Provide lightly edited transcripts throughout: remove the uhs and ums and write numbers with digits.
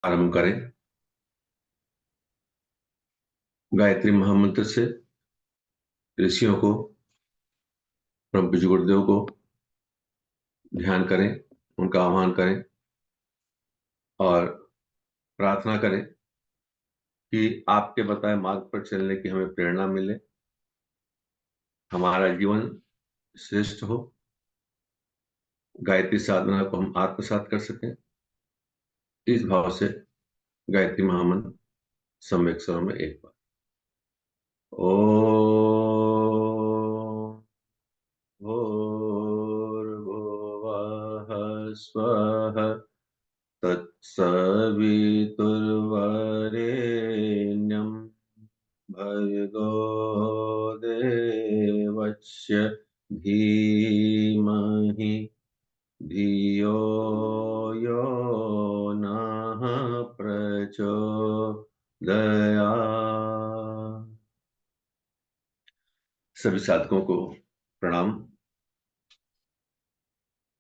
आरंभ करें। गायत्री महामंत्र से ऋषियों को, परम पूज्य गुरुदेव को ध्यान करें, उनका आह्वान करें और प्रार्थना करें कि आपके बताए मार्ग पर चलने की हमें प्रेरणा मिले, हमारा जीवन श्रेष्ठ हो, गायत्री साधना को हम आत्मसात कर सकें। इस भाव से गायत्री महामंत्र सम्यक स्वर में एक बार ओम भूर्भुवः स्वः तत्सवितुर्वरेण्यं भर्गो देवस्य धीमहि धियो यो नः प्रचोदयात्। सभी साधकों को प्रणाम।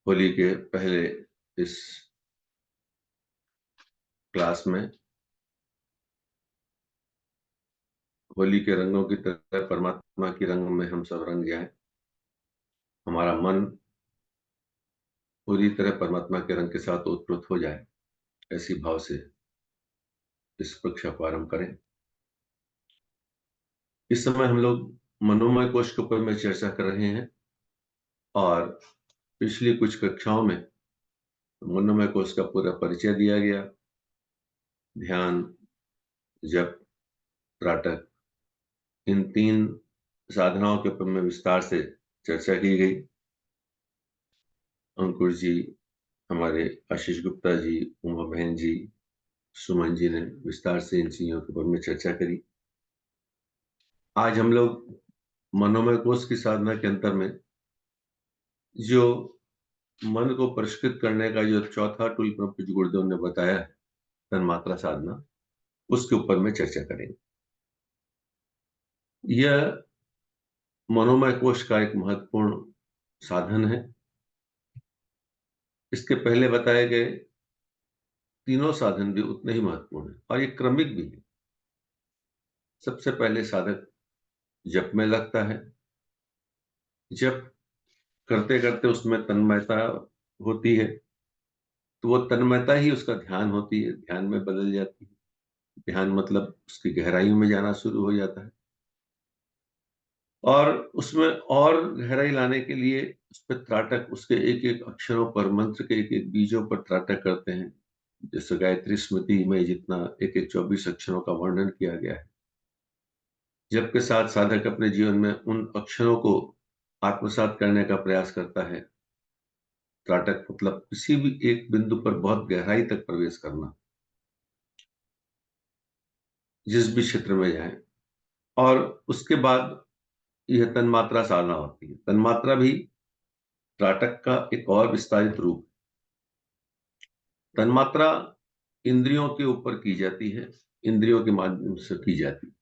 होली के पहले इस क्लास में होली के रंगों की तरह परमात्मा की रंग में हम सब रंग जाएं, हमारा मन पूरी तरह परमात्मा के रंग के साथ ओतप्रोत हो जाए, ऐसी भाव से इस कक्षा को आरंभ करें। इस समय हम लोग मनोमय कोश के ऊपर में चर्चा कर रहे हैं और पिछली कुछ कक्षाओं में मनोमय कोश का पूरा परिचय दिया गया। ध्यान, जप, त्राटक, इन तीन साधनाओं के ऊपर में विस्तार से चर्चा की गई। अंकुर जी, हमारे आशीष गुप्ता जी, उमा बहन जी, सुमन जी ने विस्तार से इन चीजों के ऊपर में चर्चा करी। आज हम लोग मनोमय कोश की साधना के अंतर में जो मन को परिष्कृत करने का जो चौथा टूल परम पूज्य गुरुदेव ने बताया है, तन्मात्रा साधना, उसके ऊपर में चर्चा करेंगे। यह मनोमय कोश का एक महत्वपूर्ण साधन है। इसके पहले बताए गए तीनों साधन भी उतने ही महत्वपूर्ण है और ये क्रमिक भी है। सबसे पहले साधक जप में लगता है। जप करते करते उसमें तन्मयता होती है, तो वो तन्मयता ही उसका ध्यान होती है, ध्यान में बदल जाती है। ध्यान मतलब उसकी गहराइयों में जाना शुरू हो जाता है और उसमें और गहराई लाने के लिए उस पर त्राटक, उसके एक एक अक्षरों पर, मंत्र के एक एक बीजों पर त्राटक करते हैं। जैसे गायत्री स्मृति में जितना एक एक 24 अक्षरों का वर्णन किया गया है, जप के साथ साधक अपने जीवन में उन अक्षरों को आत्मसात करने का प्रयास करता है। त्राटक मतलब किसी भी एक बिंदु पर बहुत गहराई तक प्रवेश करना, जिस भी क्षेत्र में जाए। और उसके बाद यह तन्मात्रा साधना होती है। तन्मात्रा भी त्राटक का एक और विस्तारित रूप। तन्मात्रा इंद्रियों के ऊपर की जाती है, इंद्रियों के माध्यम से की जाती है।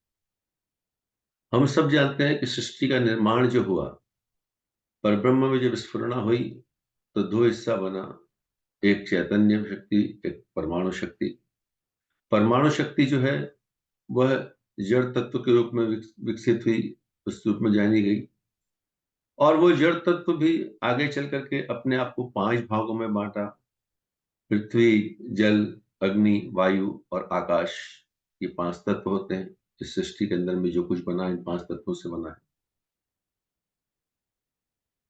हम सब जानते हैं कि सृष्टि का निर्माण जो हुआ, परब्रह्म में जब स्फुरणा हुई तो दो हिस्सा बना, एक चैतन्य शक्ति, एक परमाणु शक्ति। परमाणु शक्ति जो है वह जड़ तत्व के रूप में विकसित हुई, उस रूप में जानी गई। और वो जड़ तत्व भी आगे चल करके अपने आप को 5 भागों में बांटा। पृथ्वी, जल, अग्नि, वायु और आकाश, ये 5 तत्व होते हैं। इस सृष्टि के अंदर में जो कुछ बना इन 5 तत्वों से बना है।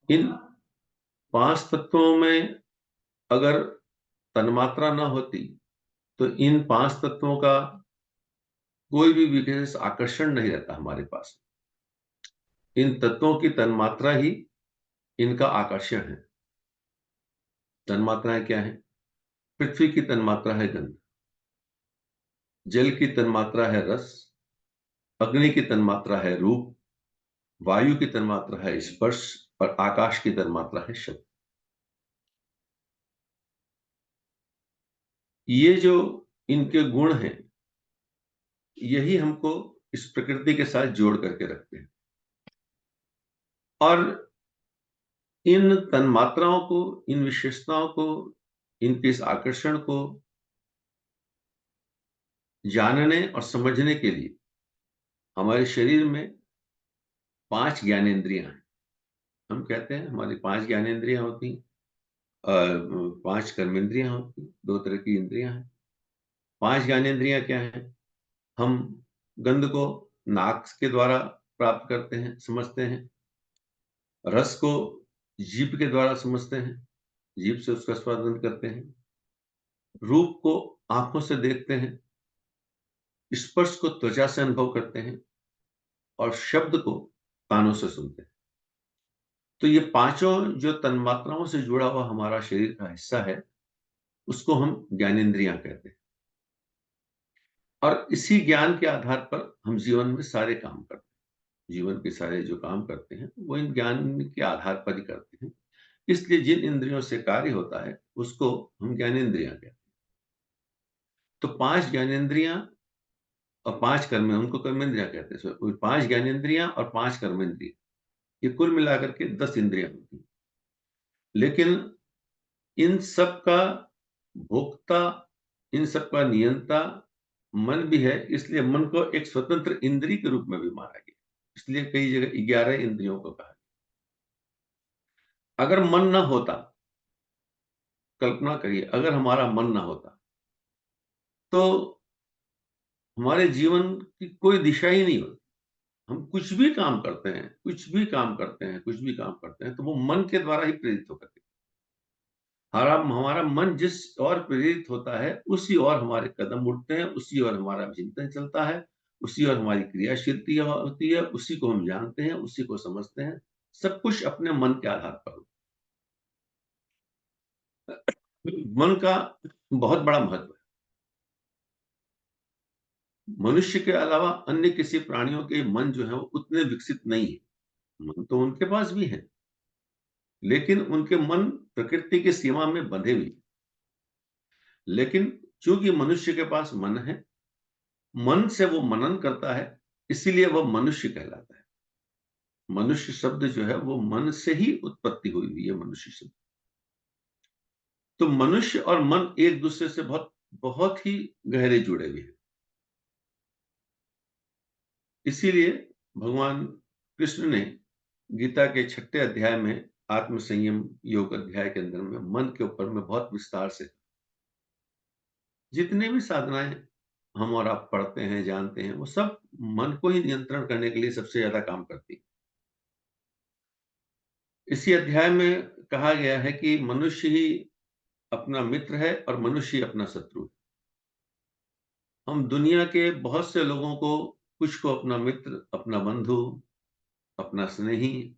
इन 5 तत्वों में अगर तन्मात्रा ना होती तो इन 5 तत्वों का कोई भी विशेष आकर्षण नहीं रहता हमारे पास। इन तत्वों की तन्मात्रा ही इनका आकर्षण है। तन्मात्राएं क्या है? पृथ्वी की तन्मात्रा है गंध, जल की तन्मात्रा है रस, अग्नि की तन्मात्रा है रूप, वायु की तन्मात्रा है स्पर्श और आकाश की तन्मात्रा है शब्द। ये जो इनके गुण हैं, यही हमको इस प्रकृति के साथ जोड़ करके रखते हैं। और इन तन्मात्राओं को, इन विशेषताओं को, इनके इस आकर्षण को जानने और समझने के लिए हमारे शरीर में 5 ज्ञानेंद्रियाँ हैं। हम कहते हैं हमारी 5 ज्ञानेंद्रियाँ होती हैं, 5 कर्मेंद्रियाँ होती हैं, 2 तरह की इंद्रियाँ हैं। 5 ज्ञानेंद्रियाँ क्या हैं? हम गंध को नाक के द्वारा प्राप्त करते हैं, समझते हैं। रस को जीभ के द्वारा समझते हैं, जीभ से उसका स्वादन करते हैं। रूप को आँखों से देखते हैं, स्पर्श को त्वचा से अनुभव करते हैं और शब्द को कानों से सुनते हैं। तो ये पाँचों जो तन्मात्राओं से जुड़ा हुआ हमारा शरीर का हिस्सा है, उसको हम ज्ञानेंद्रियाँ कहते हैं। और इसी ज्ञान के आधार पर हम जीवन में सारे काम करते हैं। जीवन के सारे जो काम करते हैं, वो इन ज्ञान के आधार पर ही करते हैं। इसलिए जिन इंद्रियों से कार्य होता है, उसको हम ज्ञानेंद्रियाँ कहते हैं। तो 5 ज्ञानेंद्रियाँ और 5 कर्म, उनको कर्मेंद्रियाँ कहते हैं। 5 ज्ञानेंद्रियाँ और 5 कर्मेंद्रिय, ये कुल मिलाकर के 10 इंद्रियाँ होती हैं। लेकिन इन सब का भोक्ता, इन सब का नियंता मन भी है, इसलिए मन को एक स्वतंत्र इंद्रिय के रूप में भी माना गया। इसलिए कई जगह 11 इंद्रियों को कहा। अगर मन ना होता, कल्पना करिए अगर हमारा मन ना होता, तो हमारे जीवन की कोई दिशा ही नहीं होती। हम कुछ भी काम करते हैं, कुछ भी काम करते हैं, कुछ भी काम करते हैं, तो वो मन के द्वारा ही प्रेरित होकर के। हमारा मन जिस ओर प्रेरित होता है, उसी ओर हमारे कदम उठते हैं, उसी ओर हमारा चिंतन चलता है, उसी ओर हमारी क्रियाशीलता होती है, उसी को हम जानते हैं, उसी को समझते हैं। सब कुछ अपने मन के आधार पर होता है। मन का बहुत बड़ा महत्व है। मनुष्य के अलावा अन्य किसी प्राणियों के मन जो है वो उतने विकसित नहीं है। मन तो उनके पास भी है, लेकिन उनके मन प्रकृति की सीमा में बंधे हुए। लेकिन चूंकि मनुष्य के पास मन है, मन से वो मनन करता है, इसीलिए वह मनुष्य कहलाता है। मनुष्य शब्द जो है वो मन से ही उत्पत्ति हुई हुई है, मनुष्य शब्द। तो मनुष्य और मन एक दूसरे से बहुत बहुत ही गहरे जुड़े हुए हैं। इसीलिए भगवान कृष्ण ने गीता के 6ठे अध्याय में आत्म संयम योग अध्याय के अंदर में मन के ऊपर में बहुत विस्तार से, जितने भी साधनाएं हम और आप पढ़ते हैं, जानते हैं, वो सब मन को ही नियंत्रण करने के लिए सबसे ज्यादा काम करती है। इसी अध्याय में कहा गया है कि मनुष्य ही अपना मित्र है और मनुष्य ही अपना शत्रु है। हम दुनिया के बहुत से लोगों को, कुछ को अपना मित्र, अपना बंधु, अपना स्नेही,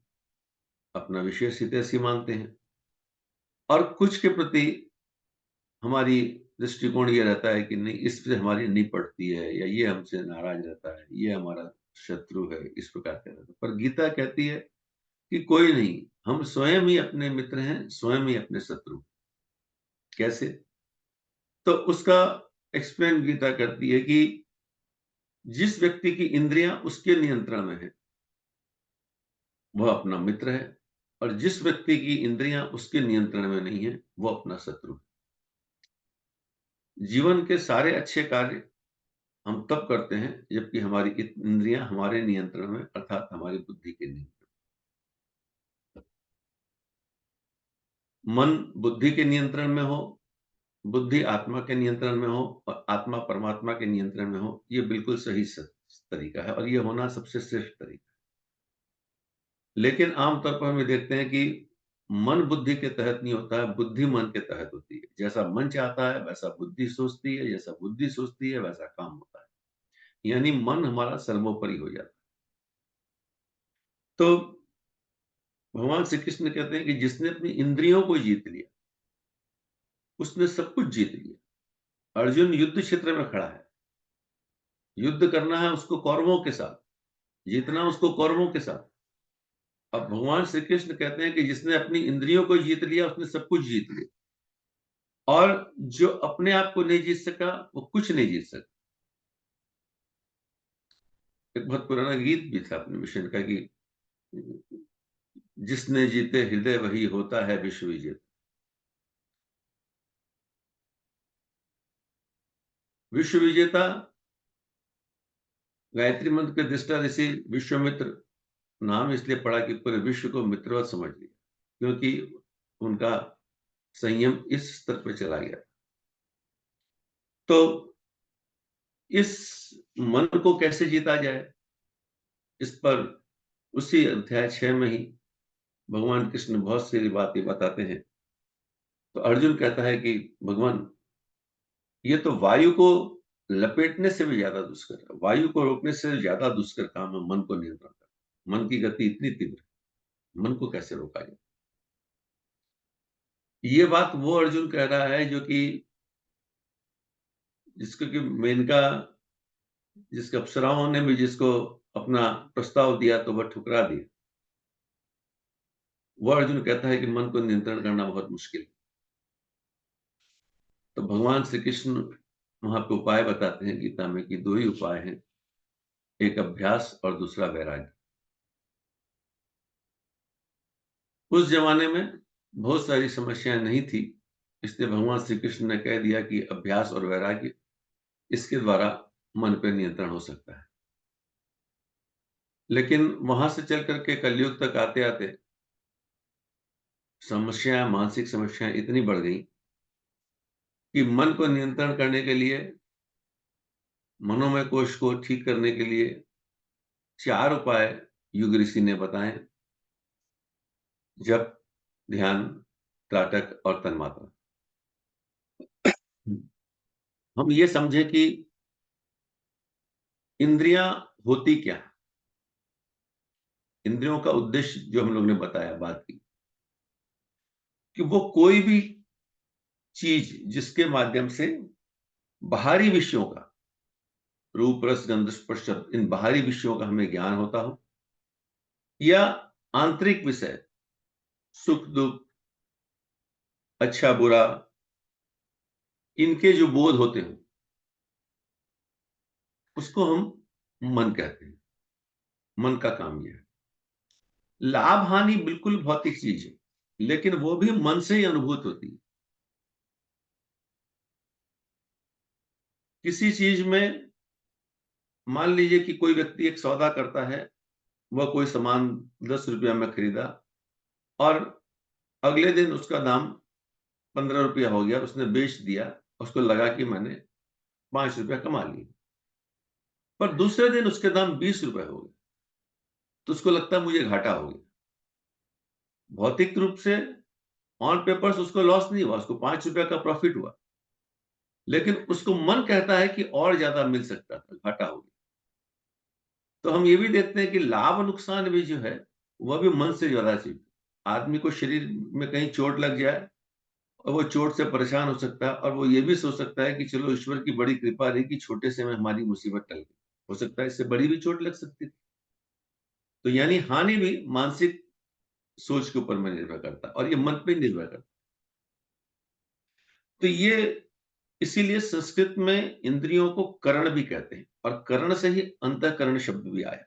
अपना विशेष हितैषी मानते हैं, और कुछ के प्रति हमारी दृष्टिकोण ये रहता है कि नहीं, इससे हमारी नहीं पड़ती है, या ये हमसे नाराज रहता है, ये हमारा शत्रु है, इस प्रकार का रहता है। पर गीता कहती है कि कोई नहीं, हम स्वयं ही अपने मित्र हैं, स्वयं ही अपने शत्रु। कैसे? तो उसका एक्सप्लेन गीता करती है कि जिस व्यक्ति की इंद्रियां उसके नियंत्रण में है, वह अपना मित्र है, और जिस व्यक्ति की इंद्रियां उसके नियंत्रण में नहीं है, वो अपना शत्रु है। जीवन के सारे अच्छे कार्य हम तब करते हैं जबकि हमारी इंद्रियां हमारे नियंत्रण में, अर्थात हमारी बुद्धि के नियंत्रण। मन बुद्धि के नियंत्रण में हो, बुद्धि आत्मा के नियंत्रण में हो, और आत्मा परमात्मा के नियंत्रण में हो, ये बिल्कुल सही तरीका है, और ये होना सबसे श्रेष्ठ तरीका है। लेकिन आमतौर पर हम ये देखते हैं कि मन बुद्धि के तहत नहीं होता है, बुद्धि मन के तहत होती है। जैसा मन चाहता है वैसा बुद्धि सोचती है, जैसा बुद्धि सोचती है वैसा काम होता है। यानी मन हमारा सर्वोपरि हो जाता है। तो भगवान श्री कृष्ण कहते हैं कि जिसने अपनी इंद्रियों को जीत लिया, उसने सब कुछ जीत लिया। अर्जुन युद्ध क्षेत्र में खड़ा है, युद्ध करना है उसको कौरवों के साथ, जीतना उसको कौरवों के साथ। अब भगवान श्री कृष्ण कहते हैं कि जिसने अपनी इंद्रियों को जीत लिया, उसने सब कुछ जीत लिया, और जो अपने आप को नहीं जीत सका, वो कुछ नहीं जीत सका। एक बहुत पुराना गीत भी था अपने मिशन का कि जिसने जीते हृदय वही होता है विश्व विजेता। विश्व विजेता गायत्री मंत्र के दृष्टा ऋषि विश्वामित्र नाम इसलिए पड़ा कि पूरे विश्व को मित्रवत समझ लिया, क्योंकि उनका संयम इस स्तर पे चला गया। तो इस मन को कैसे जीता जाए, इस पर उसी अध्याय 6 में ही भगवान कृष्ण बहुत सी बातें बताते हैं। तो अर्जुन कहता है कि भगवान, ये तो वायु को लपेटने से भी ज्यादा दुष्कर है, वायु को रोकने से ज्यादा दुष्कर काम है मन को नियंत्रण करना। मन की गति इतनी तीव्र है, मन को कैसे रोका जाए? ये बात वो अर्जुन कह रहा है जो कि जिसको कि मेनका, जिसके अप्सराओं ने भी जिसको अपना प्रस्ताव दिया तो वह ठुकरा दिया। वह अर्जुन कहता है कि मन को नियंत्रण करना बहुत मुश्किल है। तो भगवान श्री कृष्ण वहां पे उपाय बताते हैं गीता में कि दो ही उपाय हैं, एक अभ्यास और दूसरा वैराग्य। उस जमाने में बहुत सारी समस्याएं नहीं थी, इसलिए भगवान श्री कृष्ण ने कह दिया कि अभ्यास और वैराग्य, इसके द्वारा मन पर नियंत्रण हो सकता है। लेकिन वहां से चल करके कलयुग तक आते आते समस्याएं, मानसिक समस्याएं इतनी बढ़ गई कि मन को नियंत्रण करने के लिए, मनोमय कोश को ठीक करने के लिए 4 उपाय युग ऋषि ने बताए: जप, ध्यान, त्राटक और तन्मात्रा। हम ये समझे कि इंद्रियां होती क्या है, इंद्रियों का उद्देश्य जो हम लोग ने बताया, बात की कि वो कोई भी चीज जिसके माध्यम से बाहरी विषयों का, रूप रस गंध स्पर्श शब्द, इन बाहरी विषयों का हमें ज्ञान होता हो, या आंतरिक विषय, सुख दुख, अच्छा बुरा, इनके जो बोध होते हो, उसको हम मन कहते हैं। मन का काम यह है। लाभ हानि बिल्कुल भौतिक चीज है, लेकिन वो भी मन से ही अनुभूत होती है। किसी चीज में मान लीजिए कि कोई व्यक्ति एक सौदा करता है, वह कोई सामान 10 रुपया में खरीदा और अगले दिन उसका दाम 15 रुपया हो गया, उसने बेच दिया, उसको लगा कि मैंने 5 रुपया कमा लिए। पर दूसरे दिन उसके दाम 20 रुपए हो गए, तो उसको लगता है मुझे घाटा हो गया। भौतिक रूप से ऑन पेपर्स उसको लॉस नहीं हुआ, उसको 5 रुपया का प्रॉफिट हुआ, लेकिन उसको मन कहता है कि और ज्यादा मिल सकता था, घाटा हो गया। तो हम ये भी देखते हैं कि लाभ नुकसान भी जो है वह भी मन से ज्यादा चीज। आदमी को शरीर में कहीं चोट लग जाए और वो चोट से परेशान हो सकता है, और वो ये भी सोच सकता है कि चलो ईश्वर की बड़ी कृपा रही कि छोटे से में हमारी मुसीबत टल गई, हो सकता है इससे बड़ी भी चोट लग सकती थी। तो यानी हानि भी मानसिक सोच के ऊपर में निर्भर करता है और ये मन पे निर्भर करता है। तो ये इसीलिए संस्कृत में इंद्रियों को करण भी कहते हैं, और करण से ही अंतःकरण शब्द भी आया।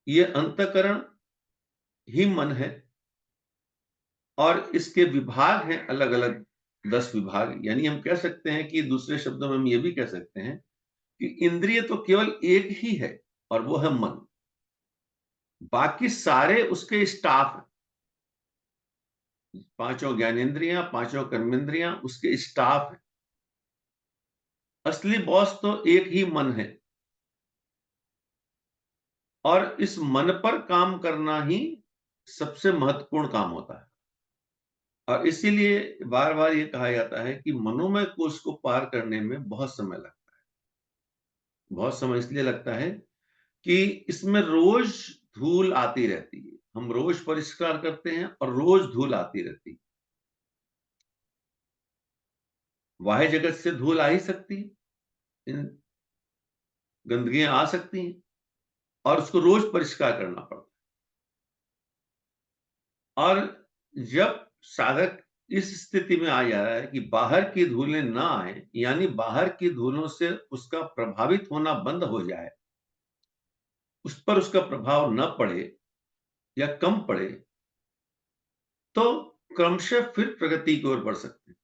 ये अंतःकरण ही मन है, और इसके विभाग हैं अलग अलग, 10 विभाग। यानी हम कह सकते हैं कि दूसरे शब्दों में हम ये भी कह सकते हैं कि इंद्रिय तो केवल एक ही है, और वो है मन। बाकी सारे उसके स्टाफ हैं। पांचों ज्ञानेंद्रियां, पांचों कर्मेंद्रियां उसके स्टाफ हैं। असली बॉस तो एक ही मन है, और इस मन पर काम करना ही सबसे महत्वपूर्ण काम होता है। और इसीलिए बार बार ये कहा जाता है कि मनोमय कोश को पार करने में बहुत समय लगता है। बहुत समय इसलिए लगता है कि इसमें रोज धूल आती रहती है। हम रोज परिष्कार करते हैं और रोज धूल आती रहती है। बाह्य जगत से धूल आ ही सकती है, इन गंदगियां आ सकती हैं, और उसको रोज परिष्कार करना पड़ता है। और जब साधक इस स्थिति में आ जा रहा है कि बाहर की धूलें ना आए, यानी बाहर की धूलों से उसका प्रभावित होना बंद हो जाए, उस पर उसका प्रभाव न पड़े या कम पड़े, तो क्रमशः फिर प्रगति की ओर बढ़ सकते हैं।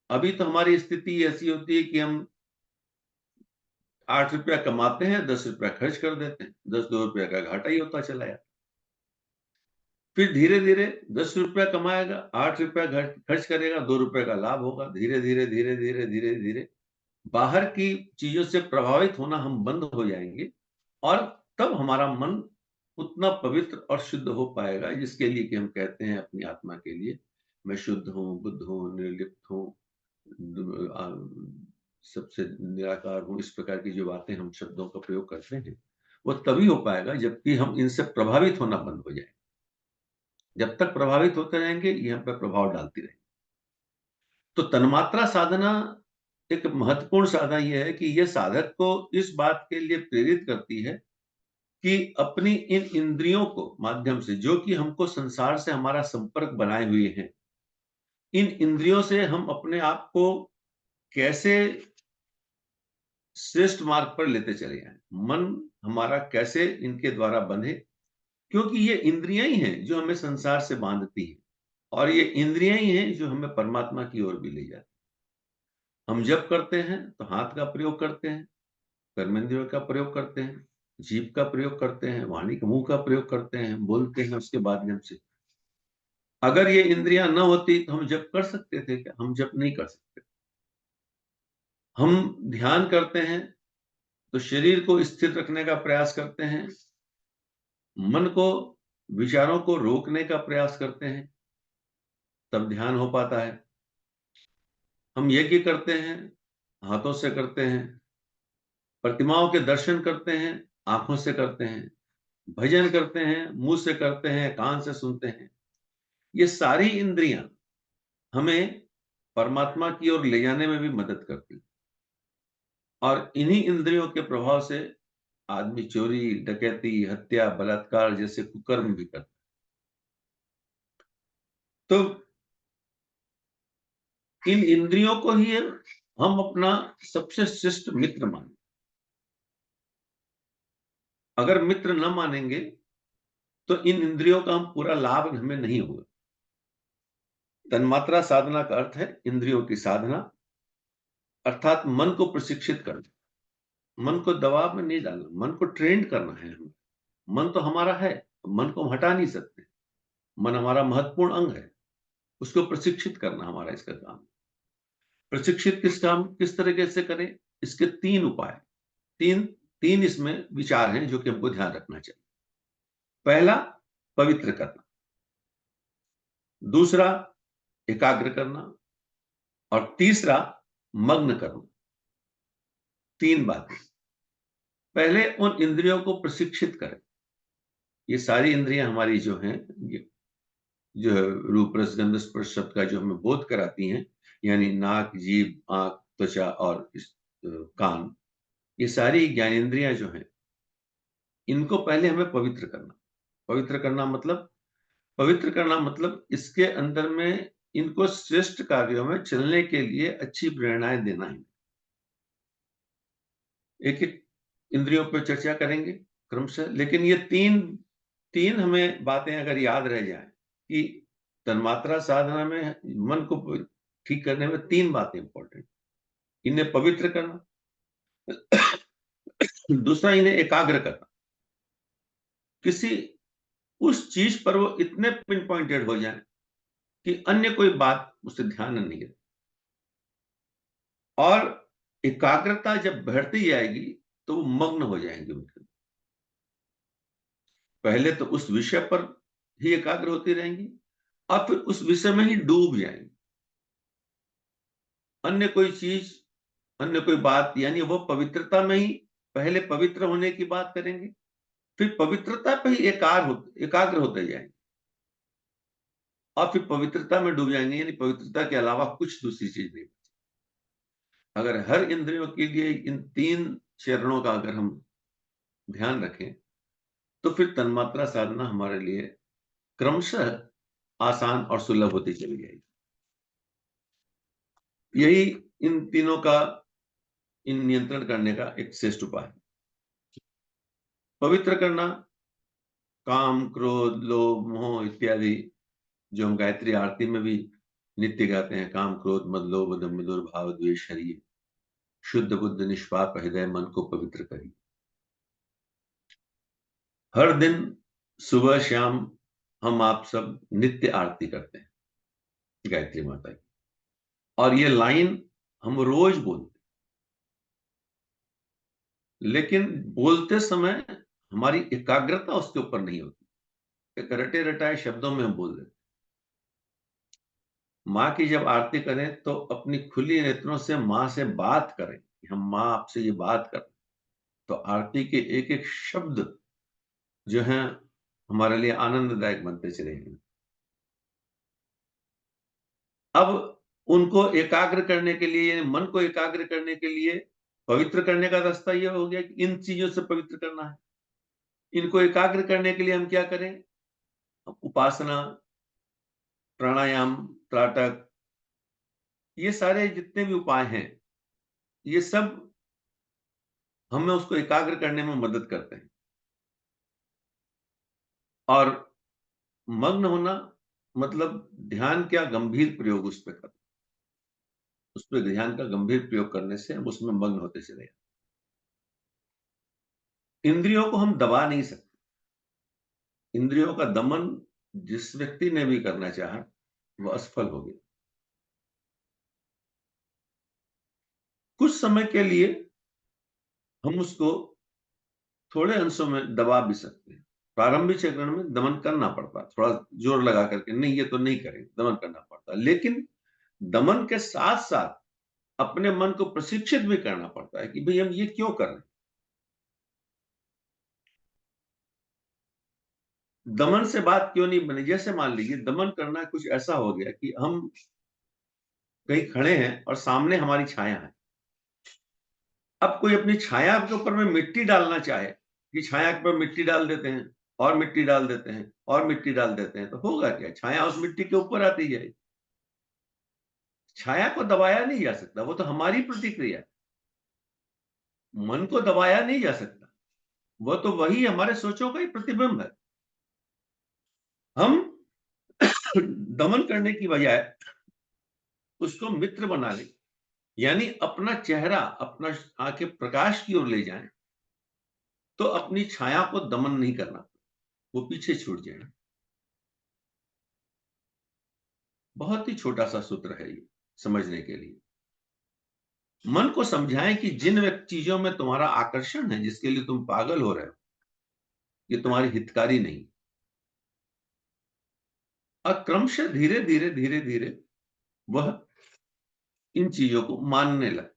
अभी तो हमारी स्थिति ऐसी होती है कि हम ₹8 कमाते हैं, ₹10 खर्च कर देते हैं, ₹10 का घाटा ही होता चला जाता। फिर धीरे-धीरे ₹10 कमाएगा, ₹8 खर्च करेगा, ₹2 का लाभ होगा। धीरे-धीरे, धीरे-धीरे, धीरे-धीरे बाहर की चीज़ों से प्रभावित होना हम बंद हो जाएँगे और तब हमारा मन उतना पवित्र और शुद्ध हो पाएगा जिसके लिए कि हम कहते हैं अपनी आत्मा के लिए, मैं शुद्ध हूँ, बुद्ध हूँ, निर्लिप्त हूँ, सबसे निराकार हूँ। इस प्रकार की जो बातें हम शब्दों का प्रयोग करते हैं, वो तभी हो पाएगा जबकि हम इनसे प्रभावित होना बंद हो जाएँ। जब तक प्रभावित होते रहेंगे, ये हम पे प्रभाव डालती रहेंगी। तो तन्मात्रा साधना एक महत्वपूर्ण साधना ये है कि ये साधक को इस बात के लिए प्रेरित करती है कि अपनी इन इंद्रियों को माध्यम से जो कि हमको संसार से हमारा संपर्क बनाए हुए हैं, इन इंद्रियों से हम अपने आप को कैसे श्रेष्ठ मार्ग पर लेते चले जाएँ। मन हमारा कैसे इनके द्वारा बंधे, क्योंकि ये इंद्रियाँ ही हैं जो हमें संसार से बाँधती हैं और ये इंद्रियाँ ही हैं जो हमें परमात्मा की ओर भी ले जाती हैं। हम जप करते हैं तो हाथ का प्रयोग करते हैं, कर्मेंद्रियों का प्रयोग करते हैं, जीभ का प्रयोग करते हैं, वाणी का मुँह का प्रयोग करते हैं, बोलते हैं उसके माध्यम से। अगर ये इंद्रियाँ न होती तो हम जप कर सकते थे क्या? हम जप नहीं कर सकते। हम ध्यान करते हैं तो शरीर को स्थिर रखने का प्रयास करते हैं, मन को, विचारों को रोकने का प्रयास करते हैं, तब ध्यान हो पाता है। हम यज्ञ करते हैं, हाथों से करते हैं, प्रतिमाओं के दर्शन करते हैं, आँखों से करते हैं, भजन करते हैं, मुँह से करते हैं, कान से सुनते हैं। ये सारी इंद्रियाँ हमें परमात्मा की ओर ले जाने में भी मदद करती हैं और इन्हीं इंद्रियों के प्रभाव से आदमी चोरी, डकैती, हत्या, बलात्कार जैसे कुकर्म भी करता है। तो इन इंद्रियों को ही हम अपना सबसे श्रेष्ठ मित्र मानें। अगर मित्र न मानेंगे तो इन इंद्रियों का हम पूरा लाभ हमें नहीं होगा। तन्मात्रा साधना का अर्थ है इंद्रियों की साधना, अर्थात मन को प्रशिक्षित करना, मन को दबाव में नहीं डालना, मन को ट्रेन करना है हमें। मन तो हमारा है, मन को हम हटा नहीं सकते। मन हमारा महत्वपूर्ण अंग है, उसको प्रशिक्षित करना हमारा इसका काम। प्रशिक्षित किस तरीके से करें? इसके 3 उपाय, 3 3 इसमें विचार हैं जो कि हमको ध्यान रखना चाहिए। पहला, पवित्र करना, दूसरा एकाग्र करना और तीसरा मग्न करना। 3 बातें। पहले उन इंद्रियों को प्रशिक्षित करें। ये सारी इंद्रियां हमारी जो हैं, ये जो है रूप रस गंध स्पर्श शब्द का जो हमें बोध कराती हैं, यानी नाक, जीभ, आंख, त्वचा और कान, ये सारी ज्ञानेंद्रियां जो हैं, इनको पहले हमें पवित्र करना। पवित्र करना मतलब, पवित्र करना मतलब इसके अंदर में इनको श्रेष्ठ कार्यों में चलने के लिए अच्छी प्रेरणाएं देना है। एक एक इंद्रियों पर चर्चा करेंगे क्रमशः, लेकिन ये तीन हमें बातें अगर याद रह जाए कि तन्मात्रा साधना में मन को ठीक करने में 3 बातें इंपॉर्टेंट। इन्हें पवित्र करना, दूसरा इन्हें एकाग्र करना, किसी उस चीज पर वो इतने पिन पॉइंटेड हो जाए कि अन्य कोई बात उसे ध्यान नहीं रहे। और एकाग्रता जब बढ़ती जाएगी तो वो मग्न हो जाएंगे उनके, पहले तो उस विषय पर ही एकाग्र होती रहेंगी और फिर उस विषय में ही डूब जाएंगे। अन्य कोई चीज, अन्य कोई बात, यानी वो पवित्रता में ही पहले पवित्र होने की बात करेंगे, फिर पवित्रता पे ही एकाग्र होते जाएंगे और फिर पवित्रता में डूब जाएंगे, यानी पवित्रता के अलावा कुछ दूसरी चीज नहीं। अगर हर इंद्रियों के लिए इन 3 चरणों का अगर हम ध्यान रखें तो फिर तन्मात्रा साधना हमारे लिए क्रमशः आसान और सुलभ होती चली जाएगी। यही इन तीनों का इन नियंत्रण करने का एक श्रेष्ठ उपाय है। पवित्र करना, काम, क्रोध, लोभ, मोह इत्यादि जो हम गायत्री आरती में भी नित्य गाते हैं, काम, क्रोध, मद, लोभ, दंभ, दुर्भाव, द्वेष, हरि, शुद्ध बुद्ध निष्पाप हृदय मन को पवित्र करी। हर दिन सुबह शाम हम आप सब नित्य आरती करते हैं गायत्री माता की, और ये लाइन हम रोज बोलते हैं, लेकिन बोलते समय हमारी एकाग्रता उसके ऊपर नहीं होती। एक रटे रटाए शब्दों में हम बोल देते। माँ की जब आरती करें तो अपनी खुली नेत्रों से माँ से बात करें, हम माँ आपसे ये बात करें, तो आरती के एक एक शब्द जो है हमारे लिए आनंददायक बनते चले गए। अब उनको एकाग्र करने के लिए, यानी मन को एकाग्र करने के लिए, पवित्र करने का रास्ता यह हो गया कि इन चीजों से पवित्र करना है। इनको एकाग्र करने के लिए हम क्या करें? उपासना, प्राणायाम, त्राटक, ये सारे जितने भी उपाय हैं, ये सब हमें उसको एकाग्र करने में मदद करते हैं। और मग्न होना मतलब ध्यान का गंभीर प्रयोग उस पर करना, उस पर ध्यान का गंभीर प्रयोग करने से हम उसमें मग्न होते चले जाते। इंद्रियों को हम दबा नहीं सकते। इंद्रियों का दमन जिस व्यक्ति ने भी करना चाहा वह असफल हो गया। कुछ समय के लिए हम उसको थोड़े अंशों में दबा भी सकते हैं। प्रारंभिक चरण में दमन करना पड़ता, थोड़ा जोर लगा करके, नहीं ये तो नहीं करेंगे, दमन करना पड़ता। लेकिन दमन के साथ साथ अपने मन को प्रशिक्षित भी करना पड़ता है कि भाई हम ये क्यों कर रहे हैं। दमन से बात क्यों नहीं बनी? जैसे मान लीजिए दमन करना कुछ ऐसा हो गया कि हम कहीं खड़े हैं और सामने हमारी छाया है। अब कोई अपनी छाया के ऊपर में मिट्टी डालना चाहे कि छाया के ऊपर मिट्टी डाल देते हैं और मिट्टी डाल देते हैं और मिट्टी डाल देते हैं, तो होगा क्या? छाया उस मिट्टी के ऊपर आती जाएगी। छाया को दबाया नहीं जा सकता, वो तो हमारी प्रतिक्रिया है। मन को दबाया नहीं जा सकता, वो तो वही हमारे सोचों का ही प्रतिबिंब है। हम दमन करने की बजाय उसको मित्र बना लें, यानी अपना चेहरा, अपना आंखें प्रकाश की ओर ले जाएं, तो अपनी छाया को दमन नहीं करना, वो पीछे छूट जाए। बहुत ही छोटा सा सूत्र है ये समझने के लिए। मन को समझाएं कि जिन चीजों में तुम्हारा आकर्षण है, जिसके लिए तुम पागल हो रहे हो, ये तुम्हारी हितकारी नहीं। और क्रमशः धीरे धीरे धीरे धीरे वह इन चीजों को मानने लगे।